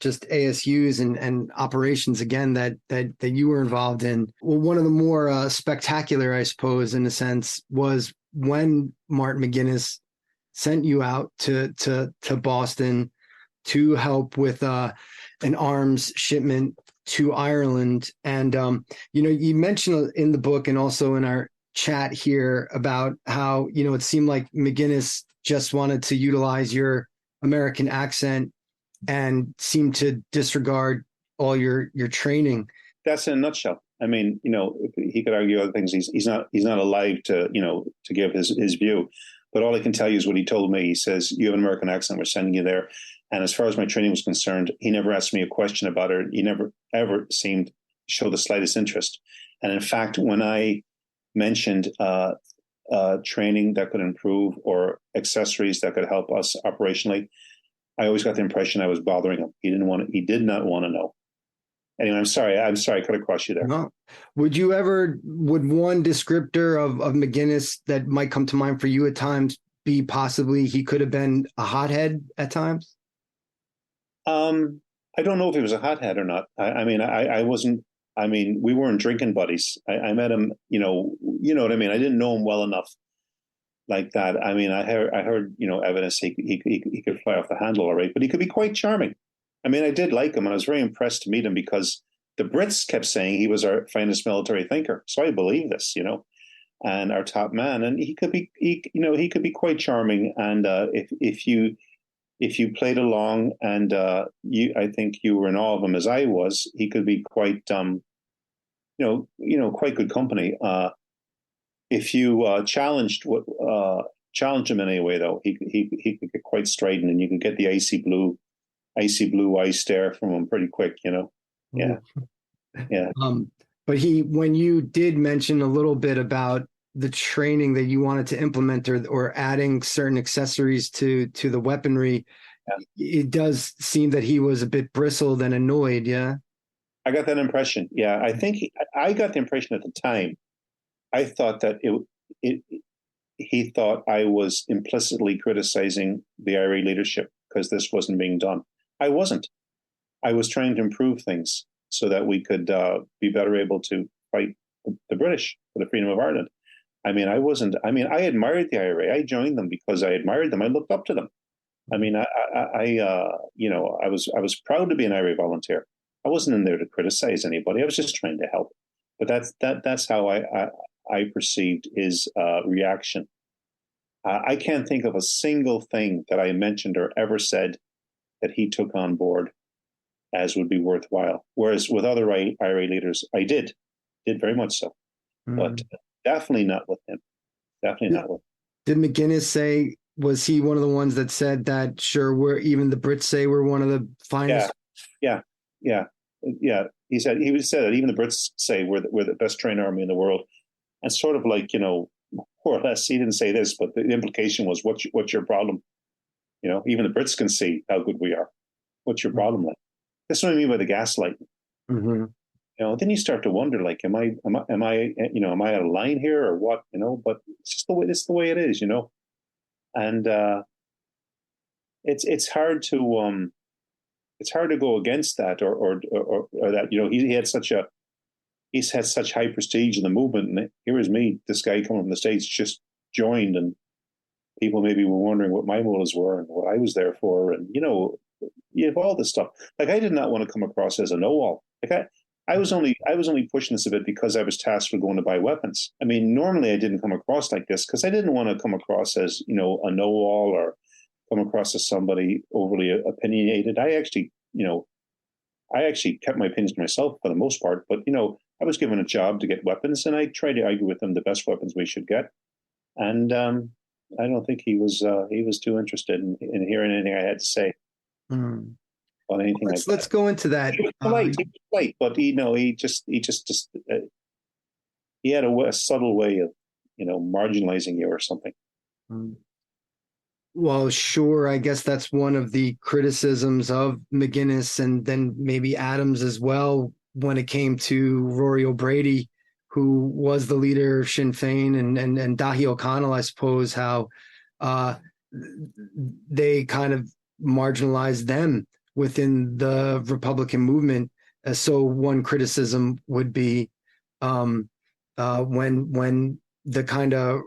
just ASUs and operations again that you were involved in, well, one of the more spectacular, I suppose, in a sense, was when Martin McGuinness sent you out to Boston to help with an arms shipment to Ireland. And you mentioned in the book and also in our chat here about how it seemed like McGuinness just wanted to utilize your American accent and seemed to disregard all your training. That's in a nutshell. I mean, he could argue other things. He's not alive to give his view. But all I can tell you is what he told me. He says, "You have an American accent. We're sending you there." And as far as my training was concerned, he never asked me a question about it. He never ever seemed to show the slightest interest. And in fact, when I mentioned training that could improve or accessories that could help us operationally, I always got the impression I was bothering him. He did not want to know. Anyway, I'm sorry I cut across you there. No. Would one descriptor of McGuinness that might come to mind for you at times be possibly he could have been a hothead at times? I don't know if he was a hothead or not. I wasn't. I mean, we weren't drinking buddies. I met him. You know what I mean. I didn't know him well enough like that. I mean, I heard, evidence he could fly off the handle all right, but he could be quite charming. I mean, I did like him, and I was very impressed to meet him because the Brits kept saying he was our finest military thinker. So I believe this, and our top man, and he could be quite charming. And if you played along, and I think you were in awe of him as I was, he could be quite quite good company. If you challenged him in any way, though, he could get quite strident, and you could get the icy blue eye stare from him pretty quick. Yeah. Yeah. But when you did mention a little bit about the training that you wanted to implement, or adding certain accessories to the weaponry, it does seem that he was a bit bristled and annoyed. Yeah. I got that impression. Yeah. I think I got the impression at the time. I thought that he thought I was implicitly criticizing the IRA leadership because this wasn't being done. I wasn't. I was trying to improve things so that we could be better able to fight the British for the freedom of Ireland. I mean, I admired the IRA. I joined them because I admired them. I looked up to them. I mean, I was proud to be an IRA volunteer. I wasn't in there to criticize anybody. I was just trying to help. But that's how I perceived his reaction. I can't think of a single thing that I mentioned or ever said that he took on board as would be worthwhile. Whereas with other IRA leaders, I did very much so. But definitely not with him. Definitely not with him. Did McGuinness say, was he one of the ones that said that, sure, even the Brits say we're one of the finest? Yeah. He said that even the Brits say we're the best trained army in the world. And sort of like, more or less, he didn't say this, but the implication was, what's your problem? Even the Brits can see how good we are. What's your problem? Like, that's what I mean by the gaslighting. Mm-hmm. Then you start to wonder, like, am I out of line here or what? But it's just the way it is, and it's hard to go against that or that. He's had such high prestige in the movement, and here is me, this guy coming from the States, just joined, and people maybe were wondering what my motives were and what I was there for, and you have all this stuff. Like, I did not want to come across as a know-all. Like I was only pushing this a bit because I was tasked with going to buy weapons. I mean, normally I didn't come across like this because I didn't want to come across as a know-all or come across as somebody overly opinionated. I actually kept my opinions to myself for the most part, but I was given a job to get weapons, and I tried to argue with them the best weapons we should get. And I don't think he was too interested in hearing anything I had to say. On anything let's go into that. He was polite, but he had a subtle way of marginalizing you or something. Well, sure. I guess that's one of the criticisms of McGuinness, and then maybe Adams as well, when it came to Rory O'Brady, who was the leader of Sinn Féin, and Daithí O'Connell, I suppose, how they kind of marginalized them within the Republican movement. So one criticism would be when the kind of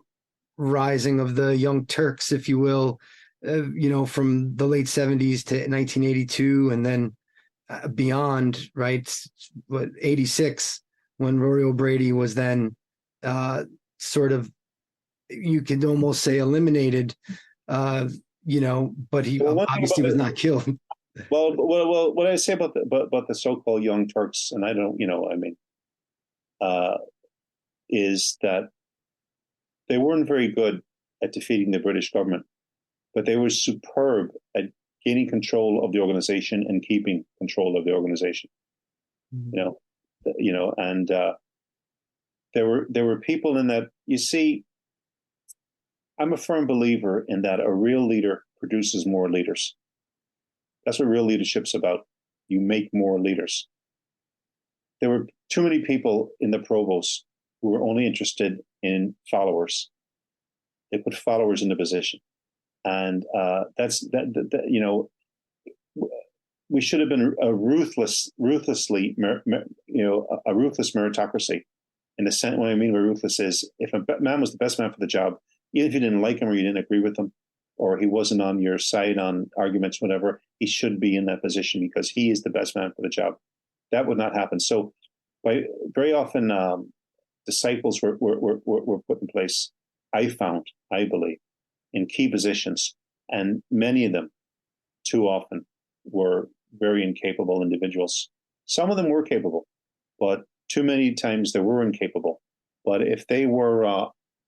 rising of the Young Turks, if you will, from the late 70s to 1982, and then beyond, right? 86, when Rory O'Brady was then sort of, you could almost say, eliminated, but he obviously was not killed. Well, what I say about the so-called Young Turks, and I don't, is that they weren't very good at defeating the British government, but they were superb at gaining control of the organization and keeping control of the organization. And there were people in that. You see, I'm a firm believer in that a real leader produces more leaders. That's what real leadership's about. You make more leaders. There were too many people in the provost who were only interested in followers. They put followers in the position, and we should have been a ruthless meritocracy. In the sense, what I mean by ruthless is, if a man was the best man for the job, even if you didn't like him or you didn't agree with him, or he wasn't on your side on arguments, whatever, he should be in that position because he is the best man for the job. That would not happen. So, very often, disciples were put in place. I believe, in key positions, and many of them, too often, were very incapable individuals. Some of them were capable, but too many times they were incapable. But if they were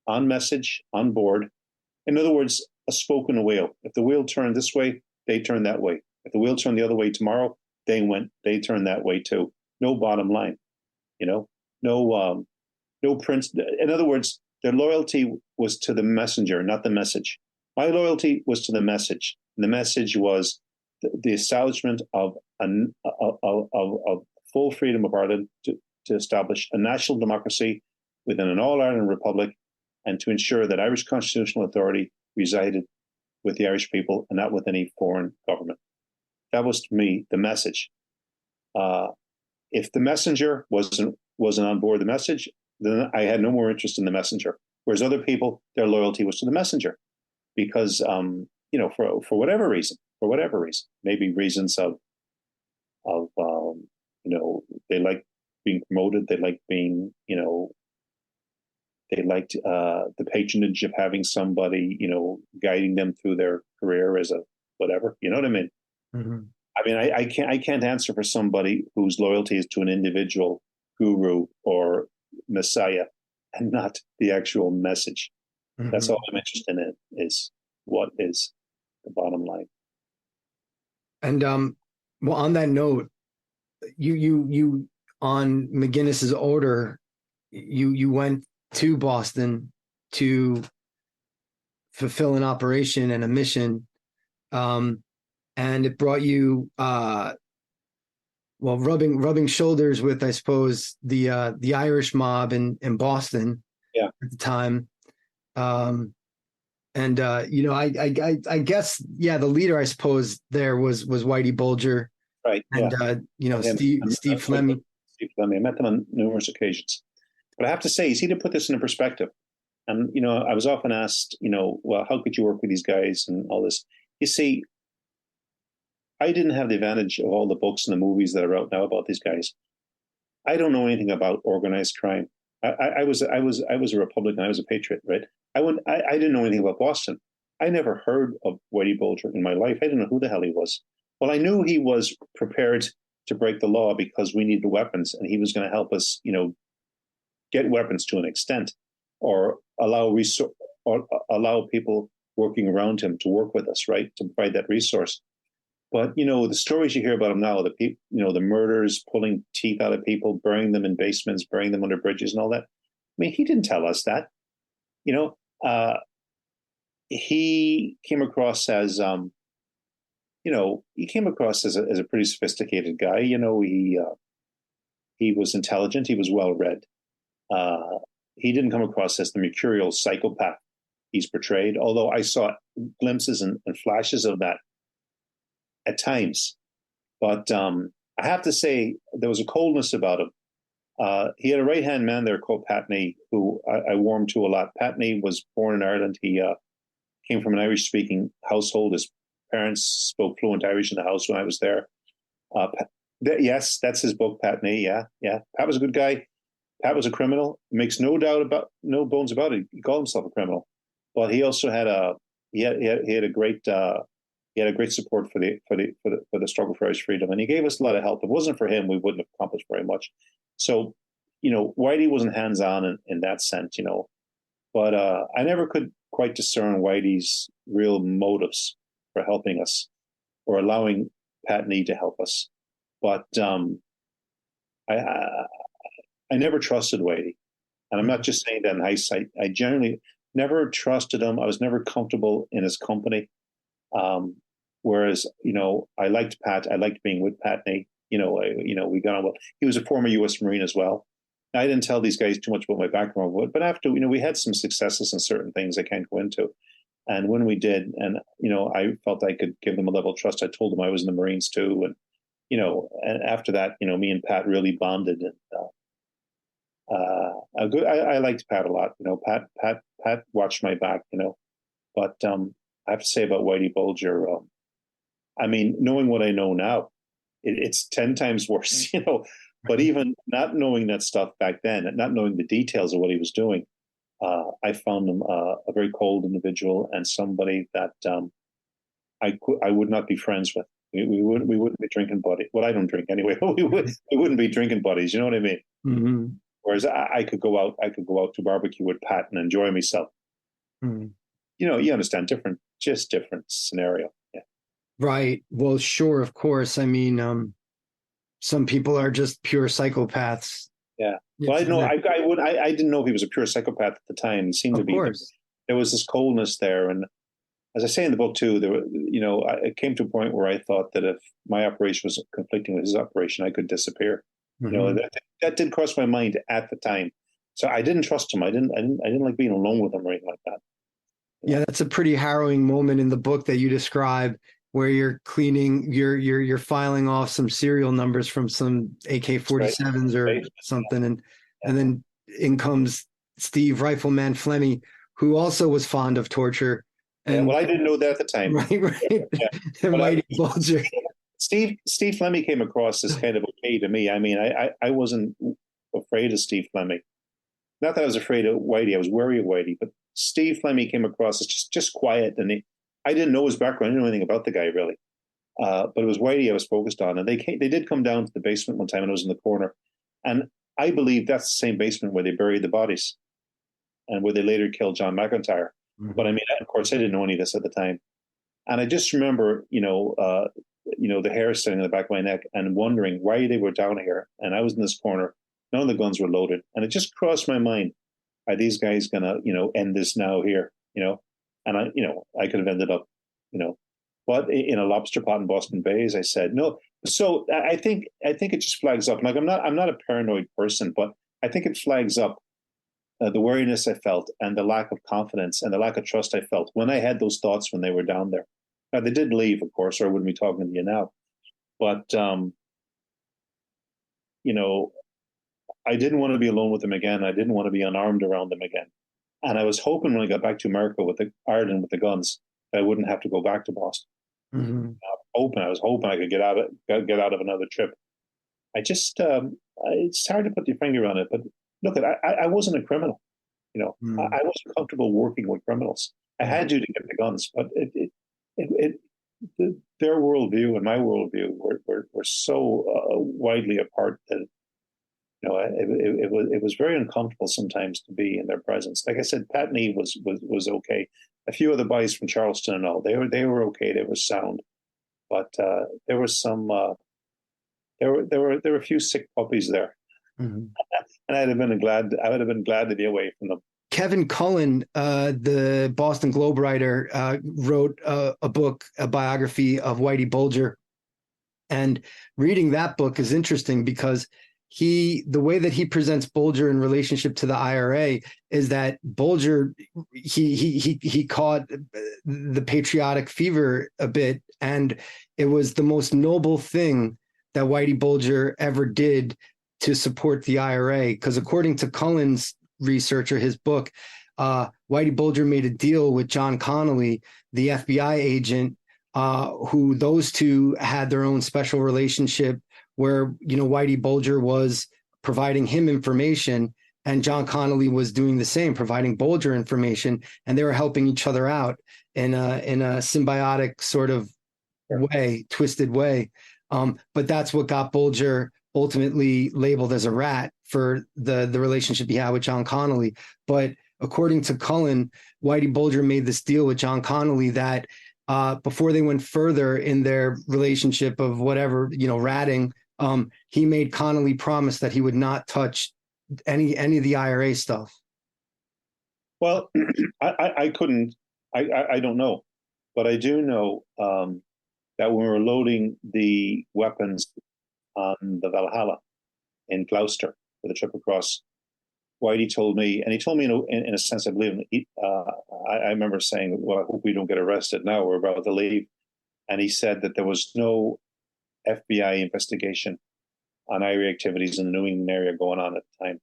on message, on board, in other words, a spoken wheel. If the wheel turned this way, they turned that way. If the wheel turned the other way tomorrow, they turned that way too. No bottom line, no prince. In other words, their loyalty was to the messenger, not the message. My loyalty was to the message. And the message was the establishment of full freedom of Ireland to establish a national democracy within an all-Ireland republic, and to ensure that Irish constitutional authority resided with the Irish people and not with any foreign government. That was, to me, the message. If the messenger wasn't on board the message, then I had no more interest in the messenger. Whereas other people, their loyalty was to the messenger, because for whatever reason, maybe reasons of they like being promoted, they like being they liked the patronage of having somebody guiding them through their career as a whatever. You know what I mean? Mm-hmm. I mean, I can't answer for somebody whose loyalty is to an individual guru or messiah and not the actual message. Mm-hmm. That's all I'm interested in, is what is the bottom line. And well, on that note, you on McGuinness's order, you went to Boston to fulfill an operation and a mission, and it brought you rubbing shoulders with, I suppose, the Irish mob in Boston at the time. I guess the leader, I suppose, there was Whitey Bulger, right? And Steve Fleming. Steve Fleming. I met them on numerous occasions. But I have to say, you see, to put this into perspective, and I was often asked, well, how could you work with these guys and all this? You see, I didn't have the advantage of all the books and the movies that are out now about these guys. I don't know anything about organized crime. I was a Republican. I was a patriot, right? I didn't know anything about Boston. I never heard of Whitey Bulger in my life. I didn't know who the hell he was. Well, I knew he was prepared to break the law because we needed weapons, and he was going to help us, get weapons to an extent, or allow people working around him to work with us, right, to provide that resource. But the stories you hear about him now, the people, the murders, pulling teeth out of people, burying them in basements, burying them under bridges, and all that. I mean, he didn't tell us that. He came across as a pretty sophisticated guy. He was intelligent. He was well read. He didn't come across as the mercurial psychopath he's portrayed, although I saw glimpses and flashes of that at times. But I have to say, there was a coldness about him. He had a right-hand man there called Patney, who I warmed to a lot. Patney was born in Ireland. He came from an Irish-speaking household. His parents spoke fluent Irish in the house when I was there. Yes, that's his book, Patney. Yeah. Pat was a good guy. Pat was a criminal. Makes no bones about it. He called himself a criminal, but he also had a great support for the struggle for Irish freedom, and he gave us a lot of help. If it wasn't for him, we wouldn't have accomplished very much. So, Whitey wasn't hands-on in that sense, but I never could quite discern Whitey's real motives for helping us or allowing Patney to help us. But I never trusted Whitey, and I'm not just saying that in hindsight. I generally never trusted him. I was never comfortable in his company. Whereas, I liked Pat. I liked being with Patney. We got on well. He was a former US Marine as well. I didn't tell these guys too much about my background, but after, we had some successes in certain things I can't go into. And when we did, and, I felt I could give them a level of trust, I told them I was in the Marines too. And, and after that, me and Pat really bonded. And I liked Pat a lot. Pat Pat watched my back, But I have to say about Whitey Bulger, I mean, knowing what I know now, it's 10 times worse, But even not knowing that stuff back then, and not knowing the details of what he was doing, I found him a very cold individual and somebody that I would not be friends with. We wouldn't be drinking buddies. Well, I don't drink anyway. We wouldn't be drinking buddies. You know what I mean? Mm-hmm. Whereas I could go out to barbecue with Pat and enjoy myself. Mm-hmm. You understand, different scenario. Yeah. Right. Well, sure, of course. I mean, some people are just pure psychopaths. Yeah. Well, I didn't know if he was a pure psychopath at the time. It seemed to be. There was this coldness there, and as I say in the book too, it came to a point where I thought that if my operation was conflicting with his operation, I could disappear. Mm-hmm. That did cross my mind at the time. So I didn't trust him. I didn't like being alone with him or anything like that. Yeah, that's a pretty harrowing moment in the book that you describe, where you're cleaning, you're filing off some serial numbers from some AK-47s or something, and then in comes Steve Rifleman Flemmy, who also was fond of torture. And, well, I didn't know that at the time. Right. Yeah. And Whitey Bulger. Steve Flemmy came across as kind of okay to me. I mean, I wasn't afraid of Steve Flemmy. Not that I was afraid of Whitey. I was wary of Whitey, but Steve Flemmy came across as just quiet, and I didn't know his background. I didn't know anything about the guy really. But it was Whitey I was focused on, and they did come down to the basement one time, and I was in the corner, and I believe that's the same basement where they buried the bodies, and where they later killed John McIntyre. Mm-hmm. But I mean, of course, I didn't know any of this at the time, and I just remember, the hair standing in the back of my neck, and wondering why they were down here, and I was in this corner. None of the guns were loaded, and it just crossed my mind: are these guys gonna, end this now here? And I could have ended up, but in a lobster pot in Boston Bay, as I said, no. So I think it just flags up. Like I'm not a paranoid person, but I think it flags up the wariness I felt and the lack of confidence and the lack of trust I felt when I had those thoughts when they were down there. Now they did leave, of course, or I wouldn't be talking to you now. But I didn't want to be alone with them again. I didn't want to be unarmed around them again. And I was hoping when I got back to America with Ireland with the guns, that I wouldn't have to go back to Boston. Mm-hmm. I was hoping I could get out of another trip. I just it's hard to put your finger on it, but look, I wasn't a criminal. Mm-hmm. I wasn't comfortable working with criminals. I had to get the guns, but their worldview and my worldview were so widely apart that it was very uncomfortable sometimes to be in their presence. Like I said, Pat and Eve was okay. A few of the boys from Charleston and all, they were okay. They were sound, but there was some there were a few sick puppies there, mm-hmm. And I would have been glad to be away from them. Kevin Cullen, the Boston Globe writer, wrote a book, a biography of Whitey Bulger, and reading that book is interesting because the way that he presents Bulger in relationship to the IRA is that Bulger, he caught the patriotic fever a bit, and it was the most noble thing that Whitey Bulger ever did to support the IRA. Because according to Cullen's research or his book, Whitey Bulger made a deal with John Connolly, the FBI agent, who those two had their own special relationship, where Whitey Bulger was providing him information and John Connolly was doing the same, providing Bulger information, and they were helping each other out in a symbiotic sort of way, twisted way. But that's what got Bulger ultimately labeled as a rat for the relationship he had with John Connolly. But according to Cullen, Whitey Bulger made this deal with John Connolly that before they went further in their relationship of whatever, ratting, he made Connolly promise that he would not touch any of the IRA stuff. Well, I couldn't. I don't know, but I do know that when we were loading the weapons on the Valhalla in Gloucester for the trip across, Whitey told me, and he told me in a sense, I believe, I remember saying, well, I hope we don't get arrested now, we're about to leave. And he said that there was no FBI investigation on IRA activities in the New England area going on at the time.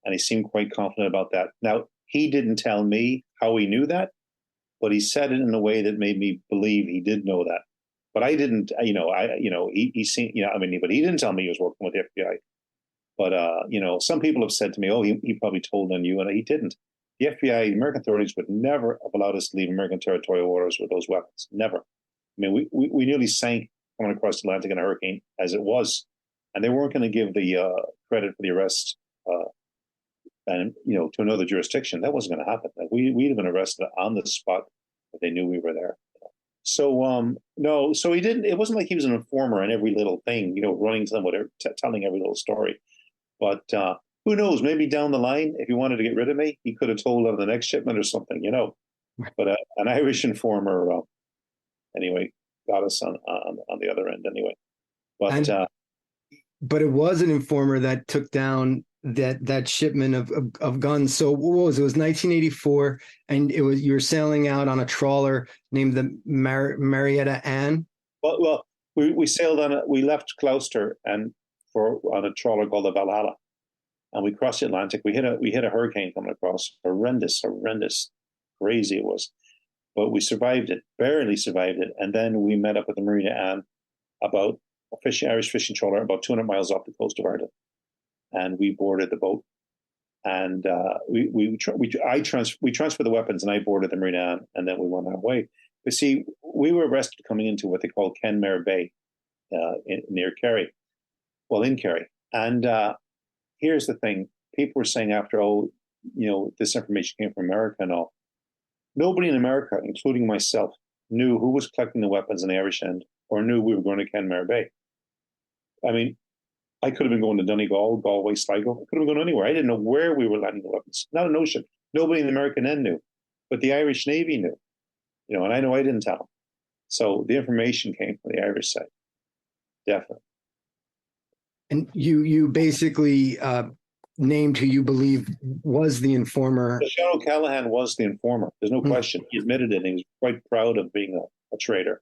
And he seemed quite confident about that. Now, He didn't tell me how he knew that, but he said it in a way that made me believe he did know that. But I didn't, he seen, but he didn't tell me he was working with the FBI. But, some people have said to me, oh, he probably told on you, and he didn't. The FBI, the American authorities would never have allowed us to leave American territorial waters with those weapons. Never. I mean, we nearly sank coming across the Atlantic in a hurricane as it was, and they weren't going to give the credit for the arrest to another jurisdiction. That wasn't going to happen. We'd have been arrested on the spot if they knew we were there. So no, so he didn't. It wasn't like he was an informer on every little thing, running to them, whatever, telling every little story. But who knows? Maybe down the line, if he wanted to get rid of me, he could have told on the next shipment or something, But an Irish informer, anyway, got us on the other end anyway. But it was an informer that took down that shipment of guns. So what was it? It was 1984, and you were sailing out on a trawler named the Marietta Ann. Well, we sailed on we left Gloucester on a trawler called the Valhalla, and we crossed the Atlantic. We hit a hurricane coming across. Horrendous, crazy it was, but we survived it, barely survived it, and then we met up with the Marina Ann, about a Irish fishing trawler about 200 miles off the coast of Ireland. And we boarded the boat, and we transferred the weapons, and I boarded the Marina Ann, and then we went our way. But see, we were arrested coming into what they call Kenmare Bay, near Kerry, in Kerry. And here's the thing: people were saying after, this information came from America and all. Nobody in America, including myself, knew who was collecting the weapons in the Irish end, or knew we were going to Kenmare Bay. I mean, I could have been going to Donegal, Galway, Sligo. I could have been going anywhere. I didn't know where we were landing the weapons. Not a notion. Nobody in the American end knew, but the Irish Navy knew. And I know I didn't tell them. So the information came from the Irish side, definitely. And you basically named who you believe was the informer. Sean O'Callaghan was the informer. There's no question. He admitted it, and he was quite proud of being a traitor.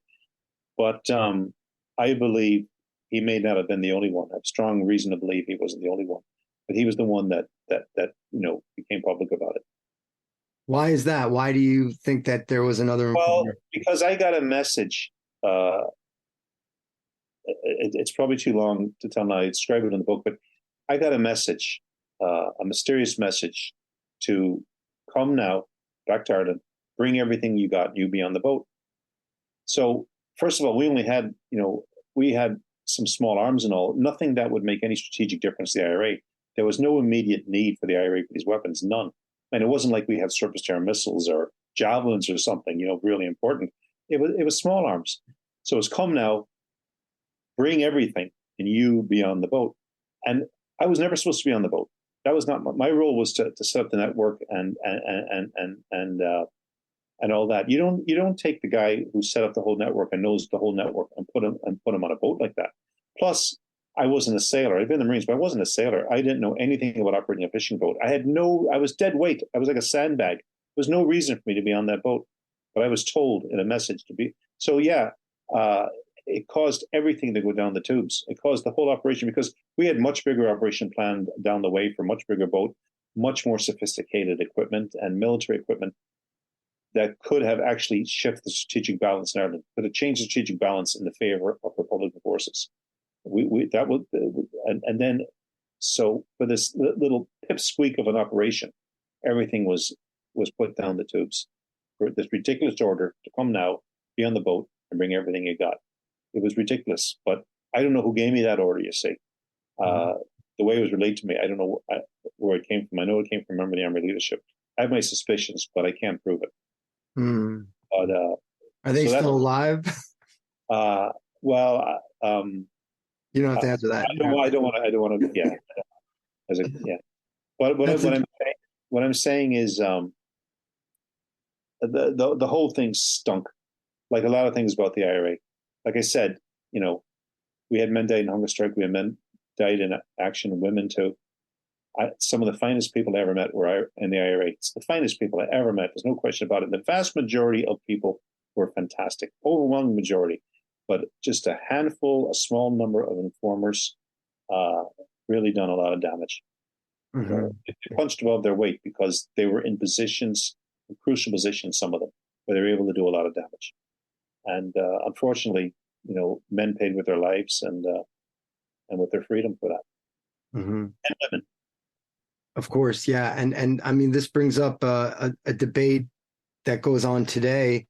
But I believe he may not have been the only one. I have strong reason to believe he wasn't the only one, but he was the one that became public about it. Why is that? Why do you think that there was another informer? Well, because I got a message. It's probably too long to tell now. I describe it in the book, but I got a message, a mysterious message, to come now back to Ireland, bring everything you got, you be on the boat. So first of all, we only had, we had some small arms and all, nothing that would make any strategic difference to the IRA. There was no immediate need for the IRA for these weapons, none. And it wasn't like we had surface-to-air missiles or javelins or something, really important. It was small arms. So it's come now, bring everything, and you be on the boat. And I was never supposed to be on the boat. That was not my role. Was to set up the network and all that. You don't take the guy who set up the whole network and knows the whole network and put him on a boat like that. Plus, I wasn't a sailor. I'd been in the Marines, but I wasn't a sailor. I didn't know anything about operating a fishing boat. I was dead weight. I was like a sandbag. There was no reason for me to be on that boat, but I was told in a message to be. So yeah, it caused everything to go down the tubes. It caused the whole operation, because we had much bigger operation planned down the way for much bigger boat, much more sophisticated equipment and military equipment that could have actually shifted the strategic balance in Ireland, could have changed the strategic balance in the favor of Republican forces. And then so for this little pipsqueak of an operation, everything was put down the tubes for this ridiculous order to come now, be on the boat, and bring everything you got. It was ridiculous, but I don't know who gave me that order. You see, the way it was relayed to me, I don't know where it came from. I know it came from a member of the Army leadership. I have my suspicions, but I can't prove it. But are they still alive? Well, you don't have to answer that. I don't want to. Yeah, yeah. But what I'm saying is, the whole thing stunk, like a lot of things about the IRA. Like I said, we had men died in hunger strike. We had men died in action, women too. Some of the finest people I ever met were in the IRA. It's the finest people I ever met. There's no question about it. The vast majority of people were fantastic, overwhelming majority. But just a handful, a small number of informers really done a lot of damage. They punched above their weight because they were in positions, in crucial positions, some of them, where they were able to do a lot of damage. And unfortunately, men paid with their lives and with their freedom for that. Mm-hmm. And women. Of course, yeah, and I mean, this brings up a debate that goes on today.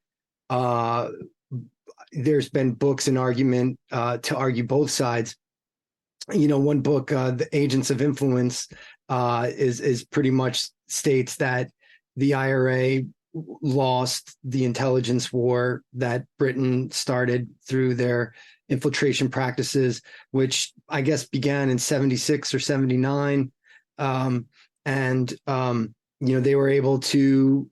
There's been books and argument to argue both sides. One book, The Agents of Influence, is pretty much states that the IRA lost the intelligence war that Britain started through their infiltration practices, which I guess began in 76 or 79. They were able to,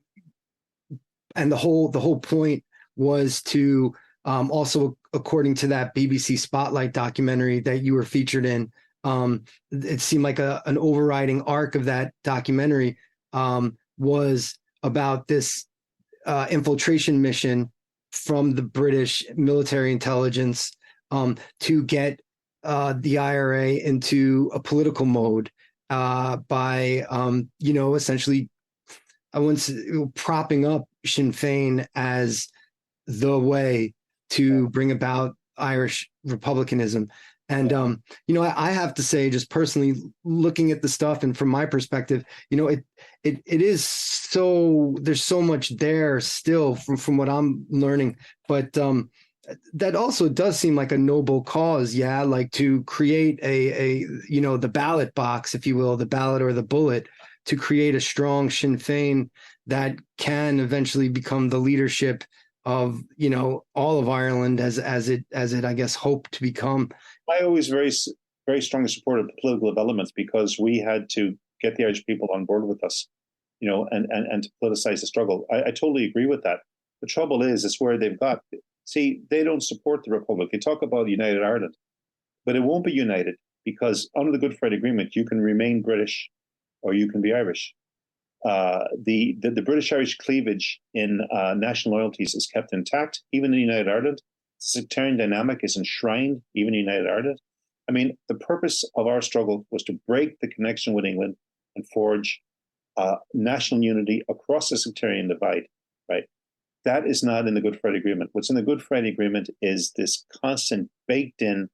and the whole point was to also, according to that BBC Spotlight documentary that you were featured in, it seemed like an overriding arc of that documentary was about this infiltration mission from the British military intelligence to get the IRA into a political mode by essentially, I wouldn't say, propping up Sinn Féin as the way to bring about Irish republicanism. And, I have to say, just personally looking at the stuff and from my perspective, it is so, there's so much there still from what I'm learning, but that also does seem like a noble cause. Yeah. Like to create the ballot box, if you will, the ballot or the bullet, to create a strong Sinn Féin that can eventually become the leadership of all of Ireland as it I guess hoped to become. I always very strongly supported the political developments because we had to get the Irish people on board with us, and to politicize the struggle. I totally agree with that. The trouble is where they've got. See, they don't support the Republic. They talk about United Ireland, but it won't be united because under the Good Friday Agreement, you can remain British or you can be Irish. The British-Irish cleavage in national loyalties is kept intact, even in United Ireland. The sectarian dynamic is enshrined, even in United Ireland. I mean, the purpose of our struggle was to break the connection with England and forge national unity across the sectarian divide, right? That is not in the Good Friday Agreement. What's in the Good Friday Agreement is this constant baked-in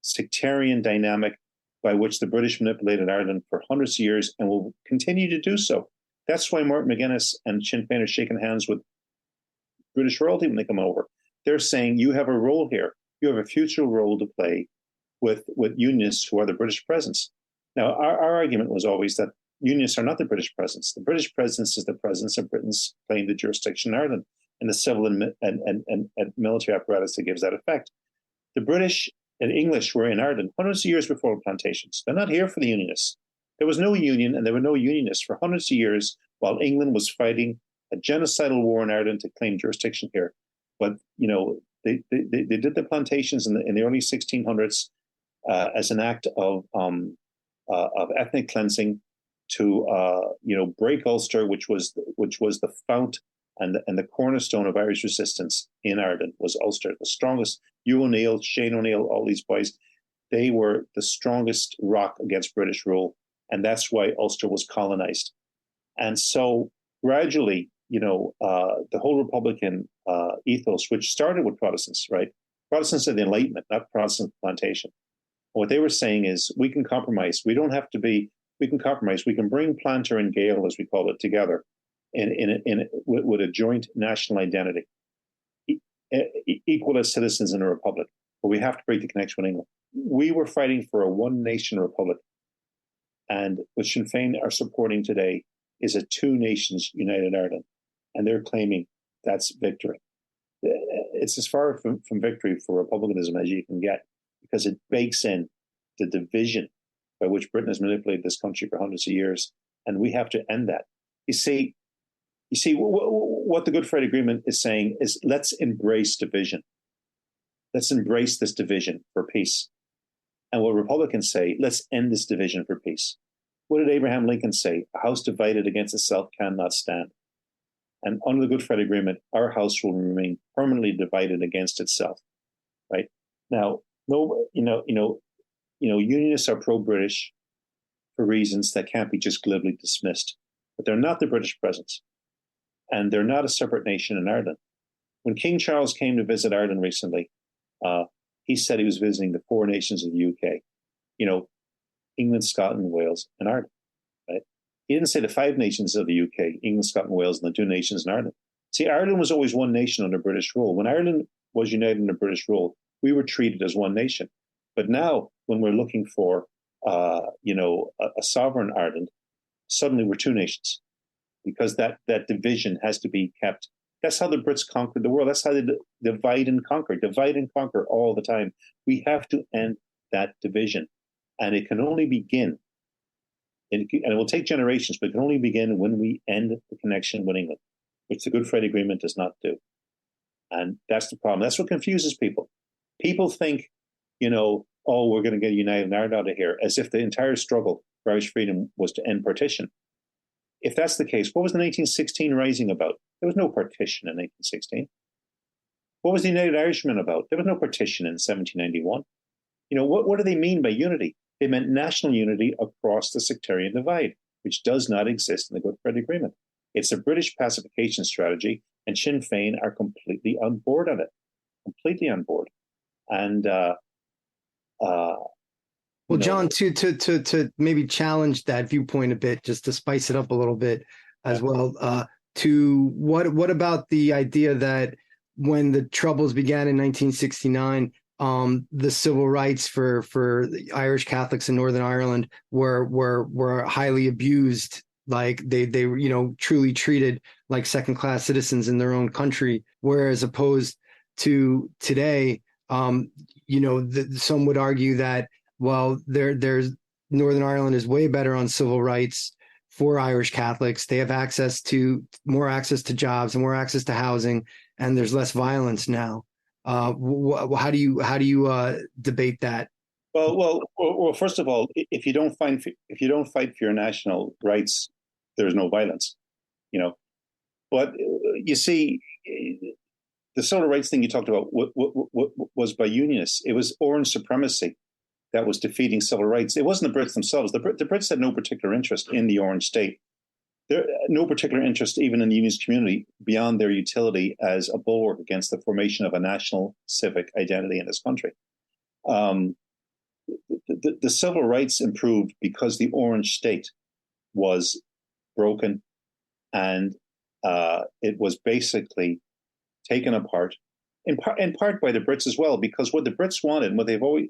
sectarian dynamic by which the British manipulated Ireland for hundreds of years and will continue to do so. That's why Martin McGuinness and Sinn Féin are shaking hands with British royalty when they come over. They're saying, you have a role here. You have a future role to play with unionists who are the British presence. Now, our argument was always that unionists are not the British presence. The British presence is the presence of Britain's claim to jurisdiction in Ireland and the civil and military apparatus that gives that effect. The British and English were in Ireland hundreds of years before the plantations. They're not here for the unionists. There was no union and there were no unionists for hundreds of years while England was fighting a genocidal war in Ireland to claim jurisdiction here. But, they did the plantations in the early 1600s as an act of ethnic cleansing to, break Ulster, which was the fount and the cornerstone of Irish resistance in Ireland was Ulster, the strongest. Hugh O'Neill, Shane O'Neill, all these boys, they were the strongest rock against British rule. And that's why Ulster was colonized. And so gradually, the whole Republican ethos, which started with Protestants, right? Protestants of the Enlightenment, not Protestant plantation. And what they were saying is, we can compromise. We can compromise. We can bring planter and Gael, as we call it, together with a joint national identity, equal as citizens in a republic. But we have to break the connection with England. We were fighting for a one-nation republic. And what Sinn Féin are supporting today is a two nations united Ireland. And they're claiming that's victory. It's as far from victory for republicanism as you can get, because it bakes in the division by which Britain has manipulated this country for hundreds of years. And we have to end that. You see what the Good Friday Agreement is saying is, let's embrace division. Let's embrace this division for peace. And what Republicans say, let's end this division for peace. What did Abraham Lincoln say? A house divided against itself cannot stand. And under the Good Friday Agreement, our house will remain permanently divided against itself. Right now, unionists are pro-British for reasons that can't be just glibly dismissed. But they're not the British presence, and they're not a separate nation in Ireland. When King Charles came to visit Ireland recently, he said he was visiting the four nations of the UK, England, Scotland, Wales, and Ireland. Right? He didn't say the five nations of the UK, England, Scotland, Wales, and the two nations in Ireland. See, Ireland was always one nation under British rule. When Ireland was united under British rule, we were treated as one nation. But now, when we're looking for, a sovereign Ireland, suddenly we're two nations, because that division has to be kept. That's how the Brits conquered the world. That's how they divide and conquer all the time. We have to end that division. And it can only begin, and it will take generations, but it can only begin when we end the connection with England, which the Good Friday Agreement does not do. And that's the problem. That's what confuses people. People think, we're going to get United Ireland out of here, as if the entire struggle for Irish freedom was to end partition. If that's the case, what was the 1916 Rising about? There was no partition in 1816. What was the United Irishmen about? There was no partition in 1791. What do they mean by unity? They meant national unity across the sectarian divide, which does not exist in the Good Friday Agreement. It's a British pacification strategy, and Sinn Féin are completely on board on it. Completely on board. And well, John, to maybe challenge that viewpoint a bit, just to spice it up a little bit as well. To what about the idea that when the Troubles began in 1969, the civil rights for the Irish Catholics in Northern Ireland were highly abused, like they truly treated like second-class citizens in their own country, whereas opposed to today, some would argue that, well, there's Northern Ireland is way better on civil rights for Irish Catholics. They have more access to jobs and more access to housing, and there's less violence now. How do you debate that? Well, first of all, if you don't fight for your national rights, there's no violence, But you see, the civil rights thing you talked about was by unionists. It was Orange supremacy that was defeating civil rights. It wasn't the Brits themselves. The Brits had no particular interest in the Orange state. No particular interest even in the unionist community beyond their utility as a bulwark against the formation of a national civic identity in this country. The civil rights improved because the Orange state was broken, and it was basically taken apart, in part by the Brits as well, because what the Brits wanted,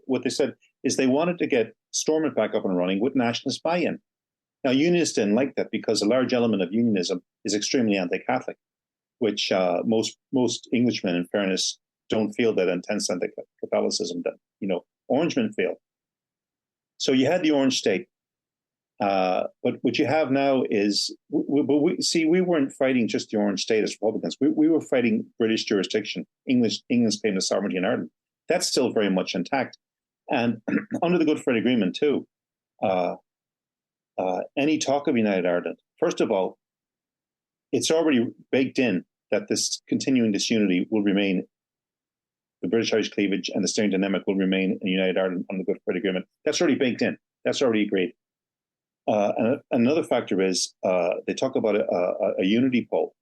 what they said is they wanted to get Stormont back up and running with nationalist buy-in. Now, unionists didn't like that because a large element of unionism is extremely anti-Catholic, which most Englishmen, in fairness, don't feel that intense anti-Catholicism that Orangemen feel. So you had the Orange state, but what you have now is we weren't fighting just the Orange state as Republicans. We were fighting British jurisdiction, England's claim to sovereignty in Ireland. That's still very much intact, and under the Good Friday Agreement too. Any talk of United Ireland, first of all, it's already baked in that this continuing disunity will remain, the British-Irish cleavage and the steering dynamic will remain in United Ireland on the Good Friday Agreement. That's already baked in. That's already agreed. And another factor is they talk about a unity poll,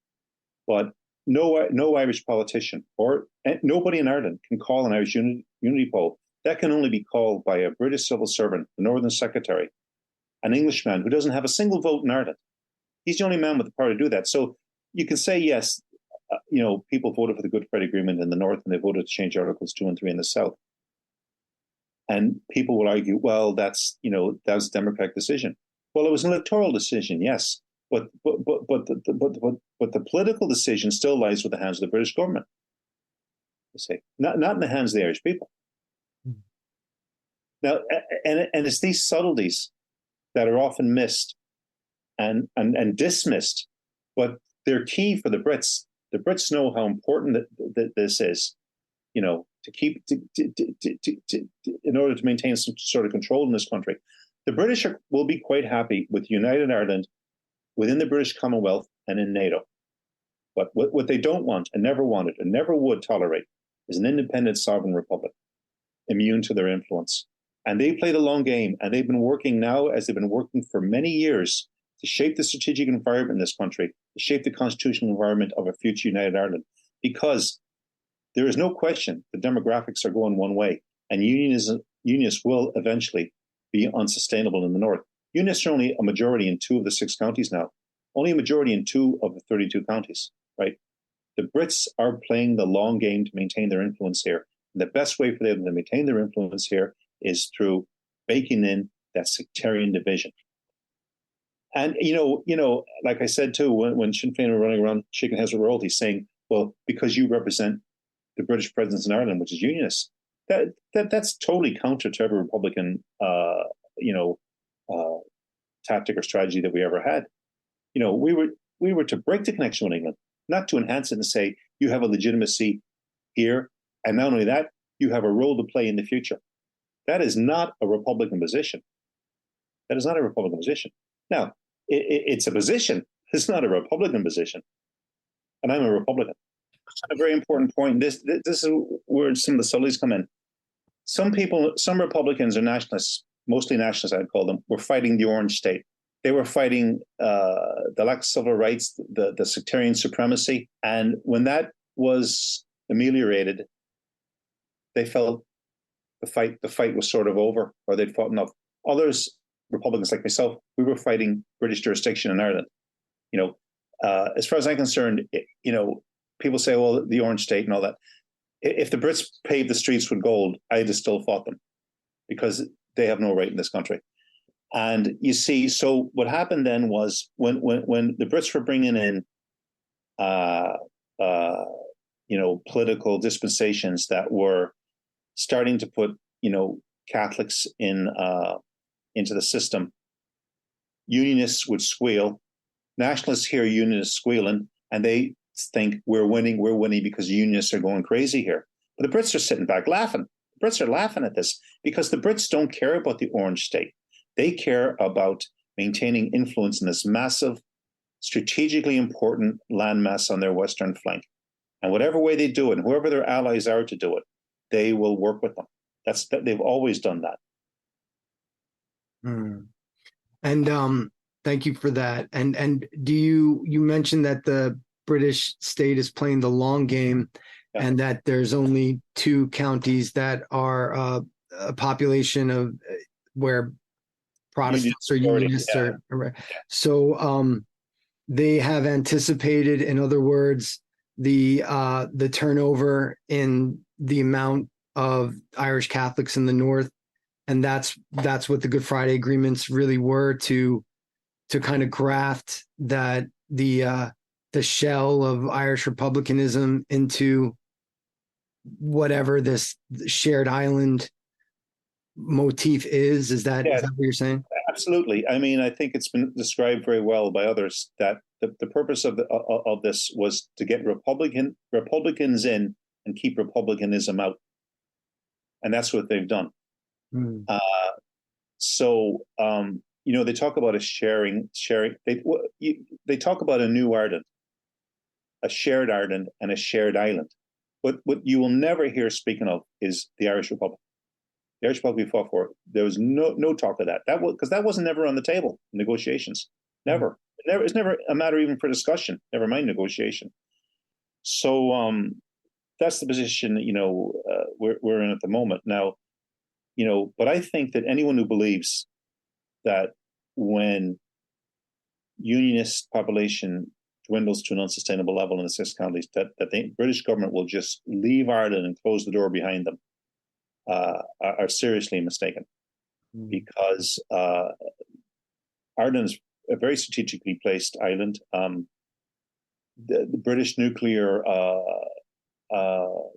but no Irish politician or nobody in Ireland can call an Irish unity poll. That can only be called by a British civil servant, the Northern Secretary, an Englishman who doesn't have a single vote in Ireland. He's the only man with the power to do that. So you can say, yes, people voted for the Good Friday Agreement in the North and they voted to change Articles 2 and 3 in the South. And people will argue, well, that was a democratic decision. Well, it was an electoral decision, yes, but the political decision still lies with the hands of the British government. You say, not in the hands of the Irish people. Mm-hmm. Now, and it's these subtleties that are often missed and dismissed, but they're key for the Brits. The Brits know how important that this is, to keep in order to maintain some sort of control in this country. The British will be quite happy with United Ireland within the British Commonwealth and in NATO. But what they don't want and never wanted and never would tolerate is an independent sovereign republic immune to their influence. And they play the long game, and they've been working now, as they've been working for many years, to shape the strategic environment in this country, to shape the constitutional environment of a future United Ireland. Because there is no question the demographics are going one way, and unionists will eventually be unsustainable in the north. Unionists are only a majority in 2 of the 6 counties now, only a majority in 2 of the 32 counties, right? The Brits are playing the long game to maintain their influence here. And the best way for them to maintain their influence here is through baking in that sectarian division. And, like I said, too, when Sinn Féin were running around shaking heads with royalty saying, well, because you represent the British presence in Ireland, which is unionists, that's totally counter to every Republican, tactic or strategy that we ever had. We were to break the connection with England, not to enhance it and say, you have a legitimacy here. And not only that, you have a role to play in the future. That is not a Republican position. That is not a Republican position. Now, it's a position. It's not a Republican position. And I'm a Republican. A very important point. This is where some of the subtleties come in. Some Republicans are nationalists, mostly nationalists, I'd call them, were fighting the Orange State. They were fighting the lack of civil rights, the sectarian supremacy. And when that was ameliorated, they felt the fight was sort of over, or they'd fought enough. Others, Republicans like myself, we were fighting British jurisdiction in Ireland. As far as I'm concerned, people say, well, the Orange State and all that. If the Brits paved the streets with gold, I'd have still fought them because they have no right in this country. And you see, so what happened then was when the Brits were bringing in, political dispensations that were starting to put, Catholics into the system, unionists would squeal. Nationalists hear unionists squealing, and they think we're winning because unionists are going crazy here. But the Brits are sitting back laughing. The Brits are laughing at this because the Brits don't care about the Orange State. They care about maintaining influence in this massive, strategically important landmass on their western flank. And whatever way they do it, and whoever their allies are to do it, they will work with them. They've always done that. And thank you for that. And do you mentioned that the British state is playing the long game, yeah, and that there's only 2 counties that are a population of where Protestants or unionists are. So they have anticipated, in other words, the turnover in the amount of Irish Catholics in the North. And that's what the Good Friday agreements really were, to kind of graft that the shell of Irish Republicanism into whatever this shared island motif is. Is that what you're saying? Absolutely. I mean, I think it's been described very well by others that the purpose of this was to get Republicans in and keep Republicanism out, and that's what they've done. They talk about a sharing. They talk about a new Ireland, a shared Ireland, and a shared island. What you will never hear speaking of is the Irish Republic. The Irish Republic we fought for. There was no talk of that. Because that wasn't never on the table in negotiations. Never. It's never a matter even for discussion. Never mind negotiation. So that's the position we're in at the moment now. But I think that anyone who believes that when unionist population dwindles to an unsustainable level in the 6 counties, that the British government will just leave Ireland and close the door behind them, are seriously mistaken. Because Ireland is a very strategically placed island. The British nuclear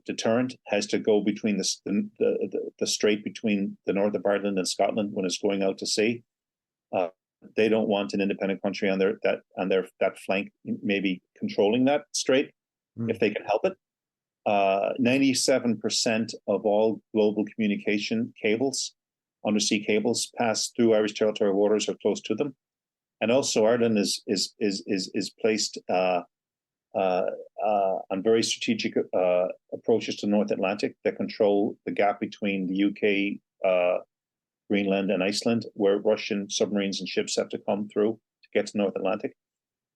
deterrent has to go between the strait between the north of Ireland and Scotland when it's going out to sea. They don't want an independent country on that flank, maybe controlling that strait if they can help it. 97% of all global communication cables, undersea cables, pass through Irish territorial waters or close to them. And also, Ireland is placed on very strategic approaches to the North Atlantic that control the gap between the UK Greenland, and Iceland, where Russian submarines and ships have to come through to get to the North Atlantic.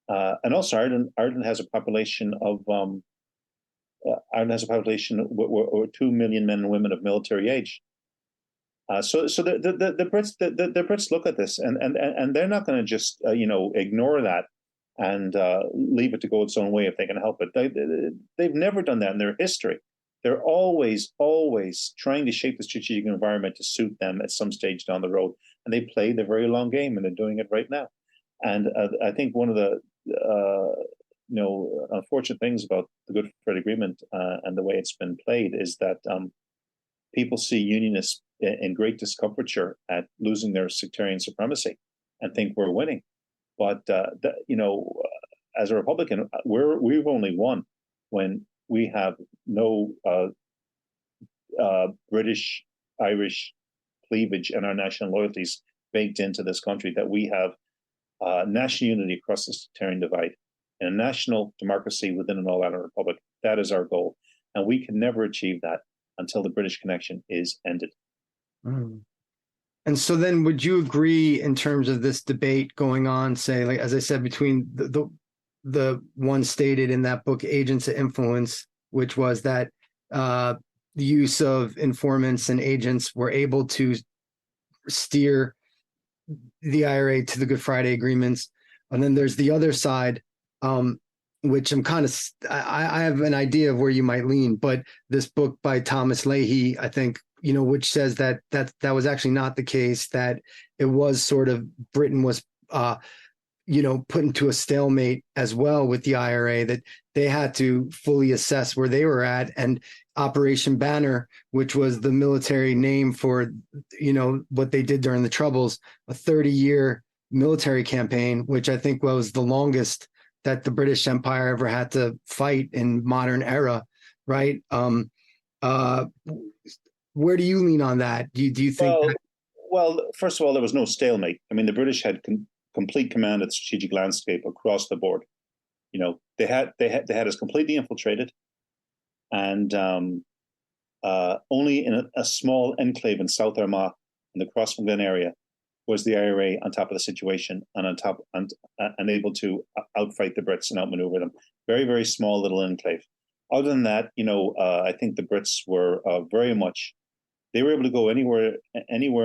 And also Ireland has a population of Ireland has a population of 2 million men and women of military age. So the Brits look at this, and they're not going to just ignore that and leave it to go its own way if they can help it. They've never done that in their history. They're always trying to shape the strategic environment to suit them at some stage down the road, and they play the very long game, and they're doing it right now. And I think one of the unfortunate things about the Good Friday Agreement and the way it's been played is that people see unionists in great discomfiture at losing their sectarian supremacy and think we're winning. But as a Republican, we've only won when we have no British Irish cleavage and our national loyalties baked into this country. That we have national unity across the sectarian divide and a national democracy within an all-Ireland republic. That is our goal, and we can never achieve that until the British connection is ended. Mm. And so then would you agree in terms of this debate going on, say, like, as I said, between the one stated in that book, Agents of Influence, which was that the use of informants and agents were able to steer the IRA to the Good Friday agreements. And then there's the other side, which I have an idea of where you might lean, but this book by Thomas Leahy, I think, which says that was actually not the case, that it was sort of Britain was, put into a stalemate as well with the IRA, that they had to fully assess where they were at. And Operation Banner, which was the military name for, what they did during the Troubles, a 30-year military campaign, which I think was the longest that the British Empire ever had to fight in modern era, right? Where do you lean on that? Do you think? Well, first of all, there was no stalemate. I mean, the British had complete command of the strategic landscape across the board. They had us completely infiltrated, and only in a small enclave in South Armagh, in the Cross from Glen area, was the IRA on top of the situation and able to outfight the Brits and outmaneuver them. Very, very small little enclave. Other than that, I think the Brits were very much. They were able to go anywhere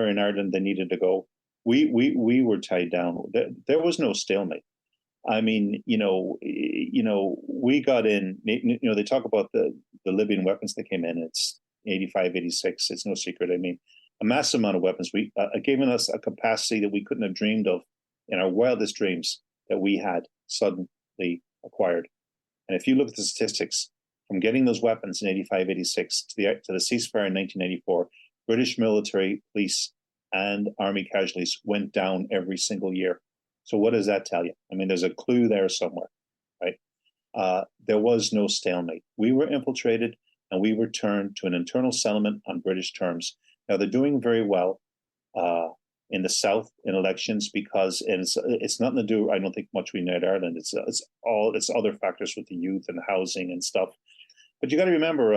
in Ireland they needed to go. We were tied down. There was no stalemate. I mean, we got in. They talk about the Libyan weapons that came in. It's 85, 86. It's no secret. I mean, a massive amount of weapons. Given us a capacity that we couldn't have dreamed of in our wildest dreams that we had suddenly acquired. And if you look at the statistics, from getting those weapons in 85, 86 to the ceasefire in 1994, British military, police, and army casualties went down every single year. So what does that tell you? I mean, there's a clue there somewhere, right? There was no stalemate. We were infiltrated, and we were turned to an internal settlement on British terms. Now, they're doing very well in the South in elections because it's nothing to do, I don't think, much with United Ireland. It's other factors with the youth and housing and stuff. But you got to remember,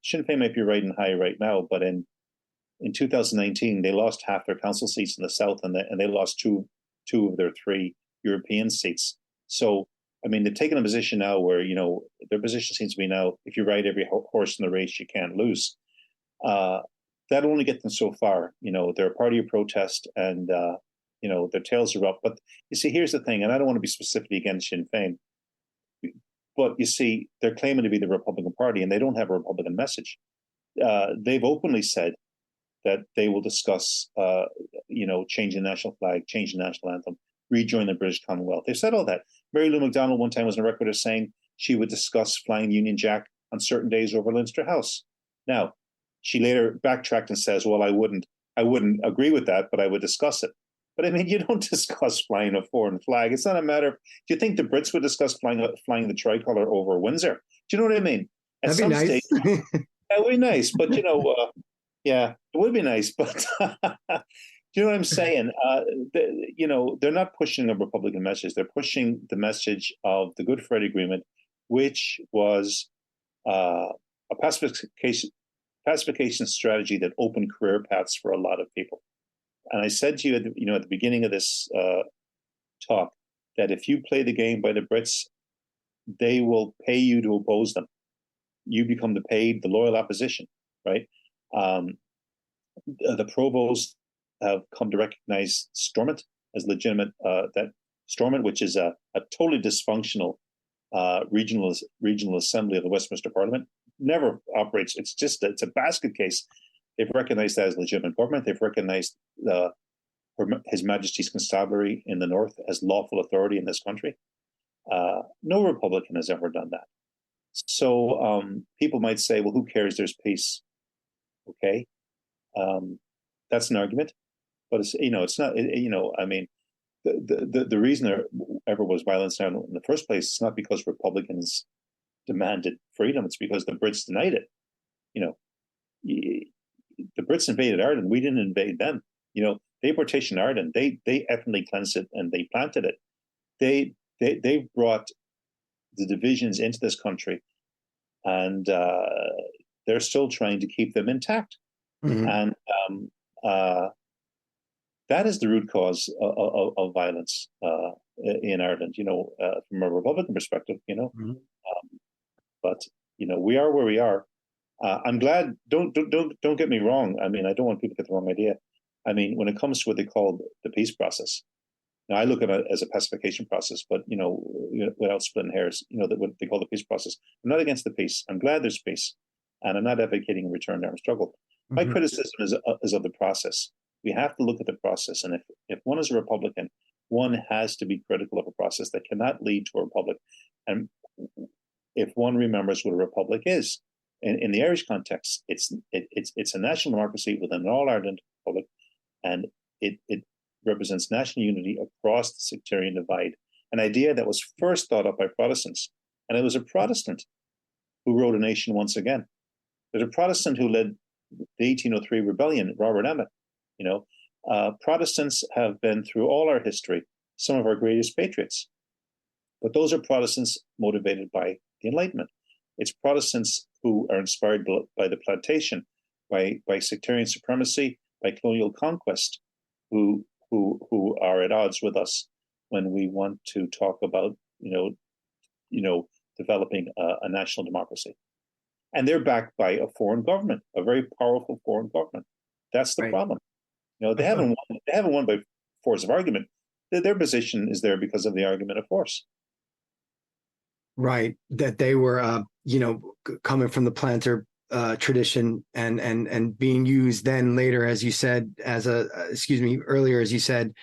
Sinn Féin might be riding high right now, but in 2019 they lost half their council seats in the South, and they lost two of their 3 European seats. So I mean, they've taken a position now where their position seems to be now: if you ride every horse in the race, you can't lose. That'll only get them so far. They're a party of protest, and their tails are up. But you see, here's the thing, and I don't want to be specifically against Sinn Féin. But you see, they're claiming to be the Republican Party, and they don't have a Republican message. They've openly said that they will discuss, changing the national flag, changing the national anthem, rejoin the British Commonwealth. They've said all that. Mary Lou McDonald one time was on the record as saying she would discuss flying the Union Jack on certain days over Leinster House. Now, she later backtracked and says, "Well, I wouldn't agree with that, but I would discuss it." But I mean, you don't discuss flying a foreign flag. It's not a matter of, do you think the Brits would discuss flying the tricolor over Windsor? Do you know what I mean? That'd be nice. That would be nice, but yeah, it would be nice. But do you know what I'm saying? They're not pushing a Republican message. They're pushing the message of the Good Friday Agreement, which was a pacification pacification strategy that opened career paths for a lot of people. And I said to you, at the beginning of this talk, that if you play the game by the Brits, they will pay you to oppose them. You become the loyal opposition, right? The provosts have come to recognize Stormont as legitimate. That Stormont, which is a totally dysfunctional regional assembly of the Westminster Parliament, never operates. It's a basket case. They've recognized that as legitimate government. They've recognized His Majesty's Constabulary in the North as lawful authority in this country. No Republican has ever done that. So people might say, well, who cares? There's peace. Okay. That's an argument, but it's not, I mean, the reason there ever was violence in the first place is not because Republicans demanded freedom. It's because the Brits denied it. The Brits invaded Ireland. We didn't invade them. They partitioned Ireland. They ethnically cleansed it and they planted it. They brought the divisions into this country, and they're still trying to keep them intact. Mm-hmm. And that is the root cause of violence in Ireland. From a Republican perspective, Mm-hmm. But we are where we are. I'm glad. Don't get me wrong. I mean, I don't want people to get the wrong idea. I mean, when it comes to what they call the peace process, now I look at it as a pacification process, but without splitting hairs, what they call the peace process. I'm not against the peace. I'm glad there's peace, and I'm not advocating a return to armed struggle. Mm-hmm. My criticism is of the process. We have to look at the process, and if one is a Republican, one has to be critical of a process that cannot lead to a republic. And if one remembers what a republic is, in the Irish context, it's a national democracy within an all-Ireland republic, and it represents national unity across the sectarian divide, an idea that was first thought up by Protestants. And it was a Protestant who wrote A Nation Once Again. There's a Protestant who led the 1803 rebellion, Robert Emmet. Protestants have been through all our history some of our greatest patriots, but those are Protestants motivated by the Enlightenment. It's Protestants who are inspired by the plantation, by sectarian supremacy, by colonial conquest, who are at odds with us when we want to talk about developing a national democracy. And they're backed by a foreign government, a very powerful foreign government. That's the right. Problem. They haven't won by force of argument. Their position is there because of the argument of force. Right. That they were, coming from the planter tradition and being used then later, as you said, as earlier, as you said,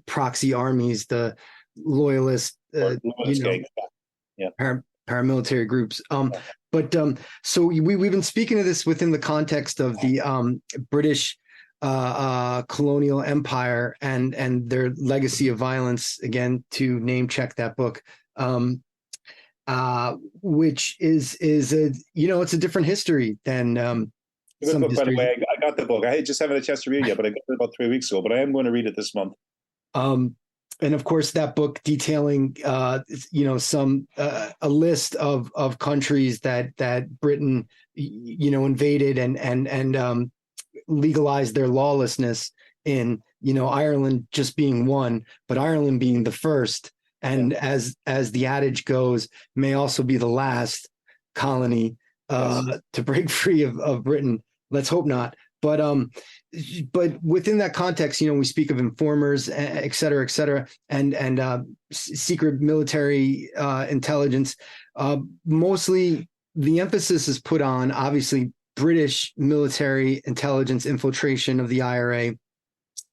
proxy armies, the loyalist, paramilitary groups. But so we've been speaking of this within the context of the British colonial empire and their legacy of violence, again, to name check that book, which is a, it's a different history than some book, by the way. I got the book. I just haven't had a chance to read it yet, but I got it about 3 weeks ago, but I am going to read it this month. And of course, that book detailing, some a list of countries that Britain, invaded and legalized their lawlessness in, Ireland just being one, but Ireland being the first, and as the adage goes, may also be the last colony to break free of Britain. Let's hope not. But within that context, we speak of informers, et cetera, and secret military intelligence. Mostly the emphasis is put on, obviously, British military intelligence infiltration of the IRA,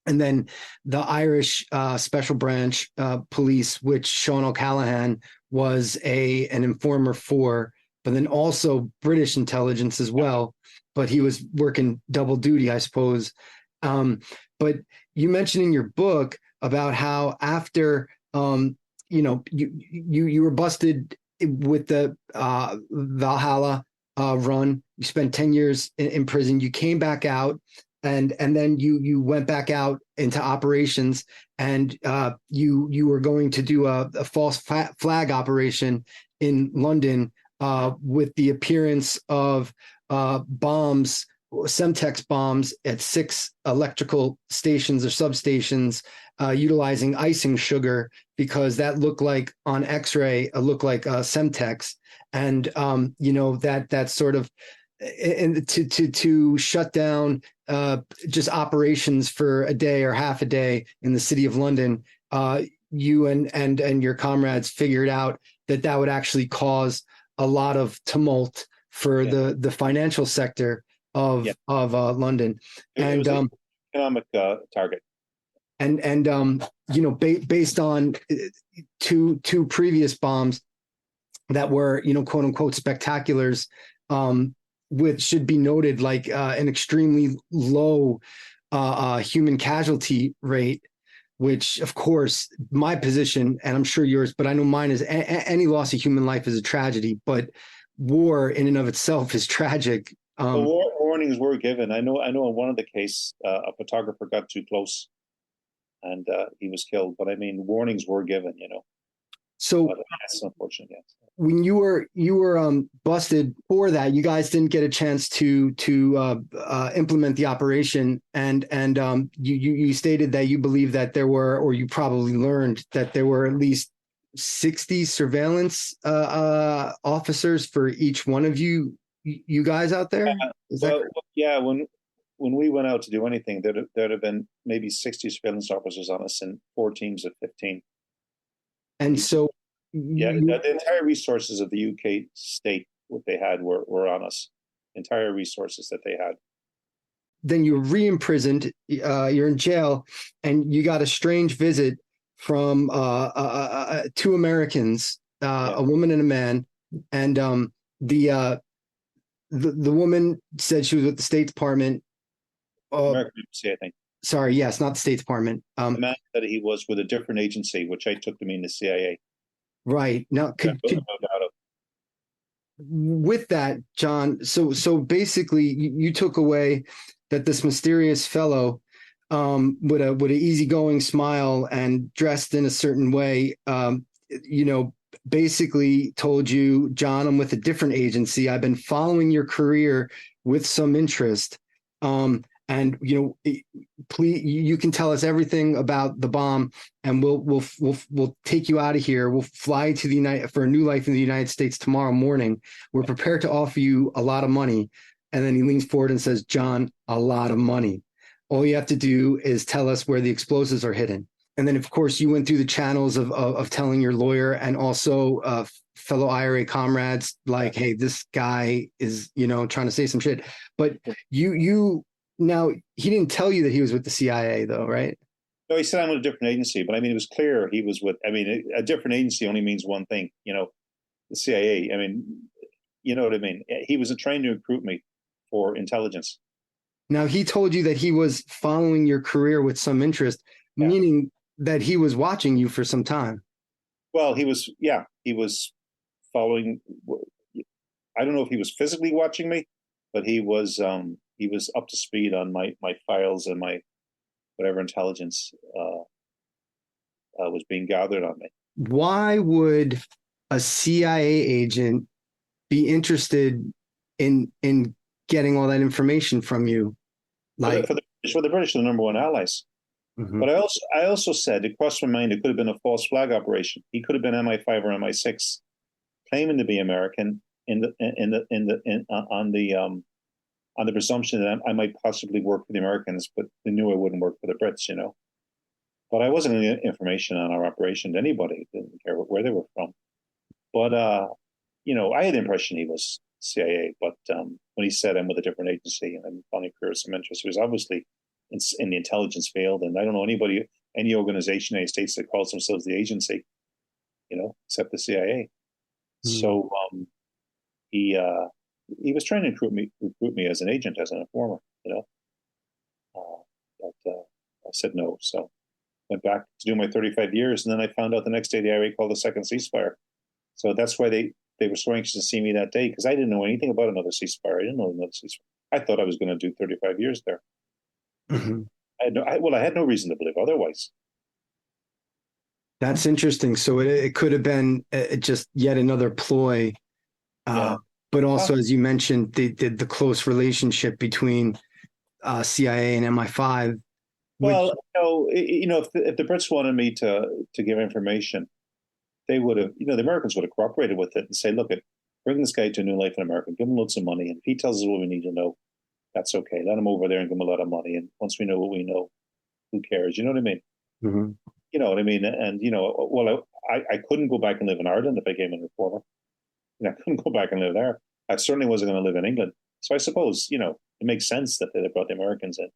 and then the Irish special branch police, which Sean O'Callaghan was an informer for, but then also British intelligence as well. But he was working double duty, I suppose. But you mentioned in your book about how after, you were busted with the Valhalla run. You spent 10 years in prison. You came back out, and then you went back out into operations, and you were going to do a false flag operation in London with the appearance of bombs, Semtex bombs at 6 electrical stations or substations, utilizing icing sugar because that looked like on X-ray, looked like Semtex, and that sort of, and to shut down just operations for a day or half a day in the city of London. You and your comrades figured out that would actually cause a lot of tumult for the financial sector of London, and economic target. And based on two previous bombs that were quote unquote spectaculars, which should be noted, like an extremely low human casualty rate, which of course my position, and I'm sure yours, but I know mine, is any loss of human life is a tragedy, but war in and of itself is tragic. Warnings were given. I know in one of the case, a photographer got too close and he was killed, but I mean, warnings were given, So that's unfortunate. Yes. When you were busted for that, you guys didn't get a chance to implement the operation, and you stated that you believe that there were, or you probably learned that there were at least 60 surveillance officers for each one of you guys out there. When we went out to do anything, there'd have been maybe 60 surveillance officers on us in 4 teams of 15. And so, the entire resources of the UK state, what they had were on us. Entire resources that they had. Then you're re-imprisoned. You're in jail, and you got a strange visit from 2 Americans, a woman and a man, and the woman said she was with the State Department. American Embassy, I think. Sorry, yes, not the State Department. The man said he was with a different agency, which I took to mean the CIA. Right. Now, with that, John, so basically you took away that this mysterious fellow with an easygoing smile and dressed in a certain way, basically told you, John, I'm with a different agency. I've been following your career with some interest. And please, you can tell us everything about the bomb, and we'll take you out of here. We'll fly to for a new life in the United States tomorrow morning. We're prepared to offer you a lot of money. And then he leans forward and says, John, a lot of money. All you have to do is tell us where the explosives are hidden. And then, of course, you went through the channels of telling your lawyer and also fellow IRA comrades, like, hey, this guy is, trying to say some shit. But now, he didn't tell you that he was with the CIA, though, right? No, he said I'm with a different agency, but I mean, it was clear he was with. I mean, a different agency only means one thing, the CIA. I mean, you know what I mean? He was trying to recruit me for intelligence. Now, he told you that he was following your career with some interest, meaning that he was watching you for some time. Well, he was following. I don't know if he was physically watching me, but he was up to speed on my files and my whatever intelligence was being gathered on me. Why would a CIA agent be interested in getting all that information from you? Like for the British are the number one allies. Mm-hmm. But I also said, it crossed my mind, it could have been a false flag operation. He could have been MI5 or MI6, claiming to be American on the presumption that I might possibly work for the Americans, but they knew I wouldn't work for the Brits, But I wasn't getting information on our operation to anybody. Didn't care where they were from. But I had the impression he was CIA. But when he said I'm with a different agency and I'm following career of some interest, he was obviously in the intelligence field. And I don't know any organization in the United States that calls themselves the agency, except the CIA. Mm. So he was trying to recruit me as an agent, as an informer, but I said no. So went back to do my 35 years, and then I found out the next day the IRA called a second ceasefire. So that's why they were so anxious to see me that day, because I didn't know anything about another ceasefire. I didn't know another ceasefire. I thought I was going to do 35 years there. Mm-hmm. I had no reason to believe otherwise. That's interesting. So it could have been just yet another ploy. but also, as you mentioned, the close relationship between CIA and MI5. Well, if the Brits wanted me to give information, they would have, the Americans would have cooperated with it and say, look, bring this guy to a new life in America, give him loads of money, and if he tells us what we need to know, that's okay. Let him over there and give him a lot of money, and once we know what we know, who cares? You know what I mean? Mm-hmm. You know what I mean? And well, I couldn't go back and live in Ireland if I became a reformer. I couldn't go back and live there. I certainly wasn't going to live in England. So I suppose it makes sense that they brought the Americans in.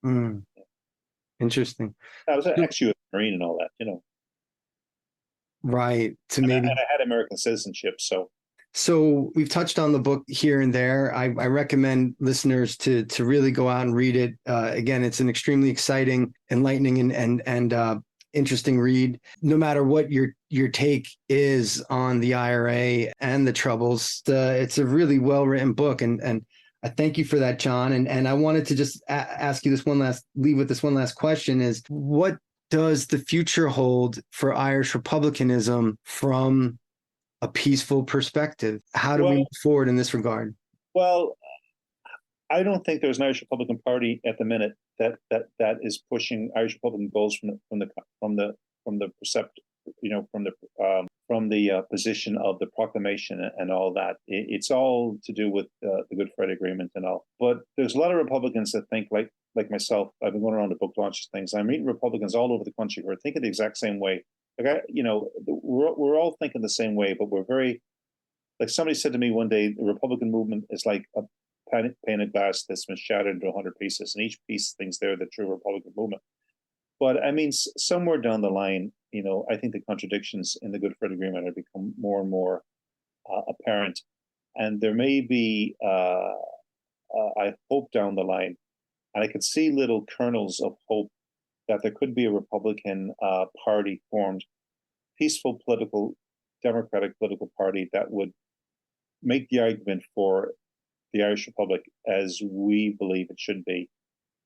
Mm. Interesting. I was an ex-US Marine and all that, Right. And I had American citizenship, so. So we've touched on the book here and there. I recommend listeners to really go out and read it. Again, it's an extremely exciting, enlightening, and interesting read. No matter what your take is on the IRA and the troubles, it's a really well written book, and I thank you for that, John. And I wanted to just ask you leave with this one last question: is what does the future hold for Irish republicanism from a peaceful perspective? How do we move forward in this regard? Well, I don't think there's an Irish Republican Party at the minute that is pushing Irish Republican goals from the position of the proclamation and all that. It's all to do with the Good Friday Agreement and all. But there's a lot of Republicans that think like myself. I've been going around to book launches things. I'm meeting Republicans all over the country who are thinking the exact same way. We're all thinking the same way, but we're very, like somebody said to me one day, the Republican movement is like a pane of glass that's been shattered into 100 pieces, and each piece thinks they're the true Republican movement. But I mean, somewhere down the line, I think the contradictions in the Good Friday Agreement have become more and more apparent, and there may be, I hope down the line, and I could see little kernels of hope that there could be a Republican party formed, peaceful democratic political party that would make the argument for the Irish Republic as we believe it should be.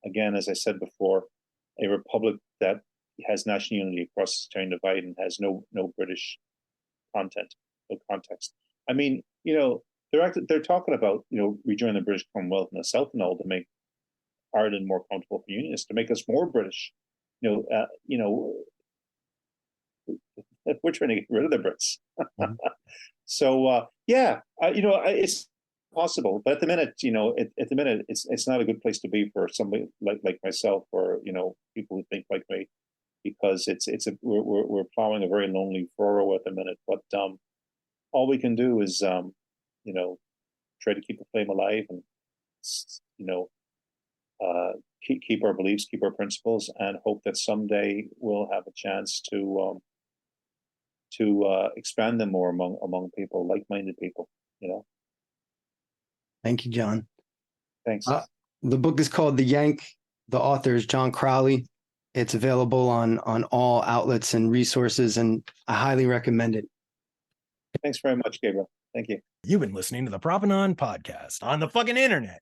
Again, as I said before, a republic that has national unity across the sectarian divide and has no British content, no context. I mean, they're talking about rejoining the British Commonwealth in the South and all to make Ireland more comfortable for unionists, to make us more British. We're trying to get rid of the Brits. Mm-hmm. So it's possible, but at the minute, it's not a good place to be for somebody like myself, or people who think like me, because we're plowing a very lonely furrow at the minute. But all we can do is try to keep the flame alive, and keep our beliefs, keep our principles, and hope that someday we'll have a chance to expand them more among people, like-minded people. Thank you, John. Thanks. The book is called The Yank. The author is John Crawley. It's available on all outlets and resources, and I highly recommend it. Thanks very much, Gabriel. Thank you. You've been listening to the Prop Anon podcast on the fucking internet.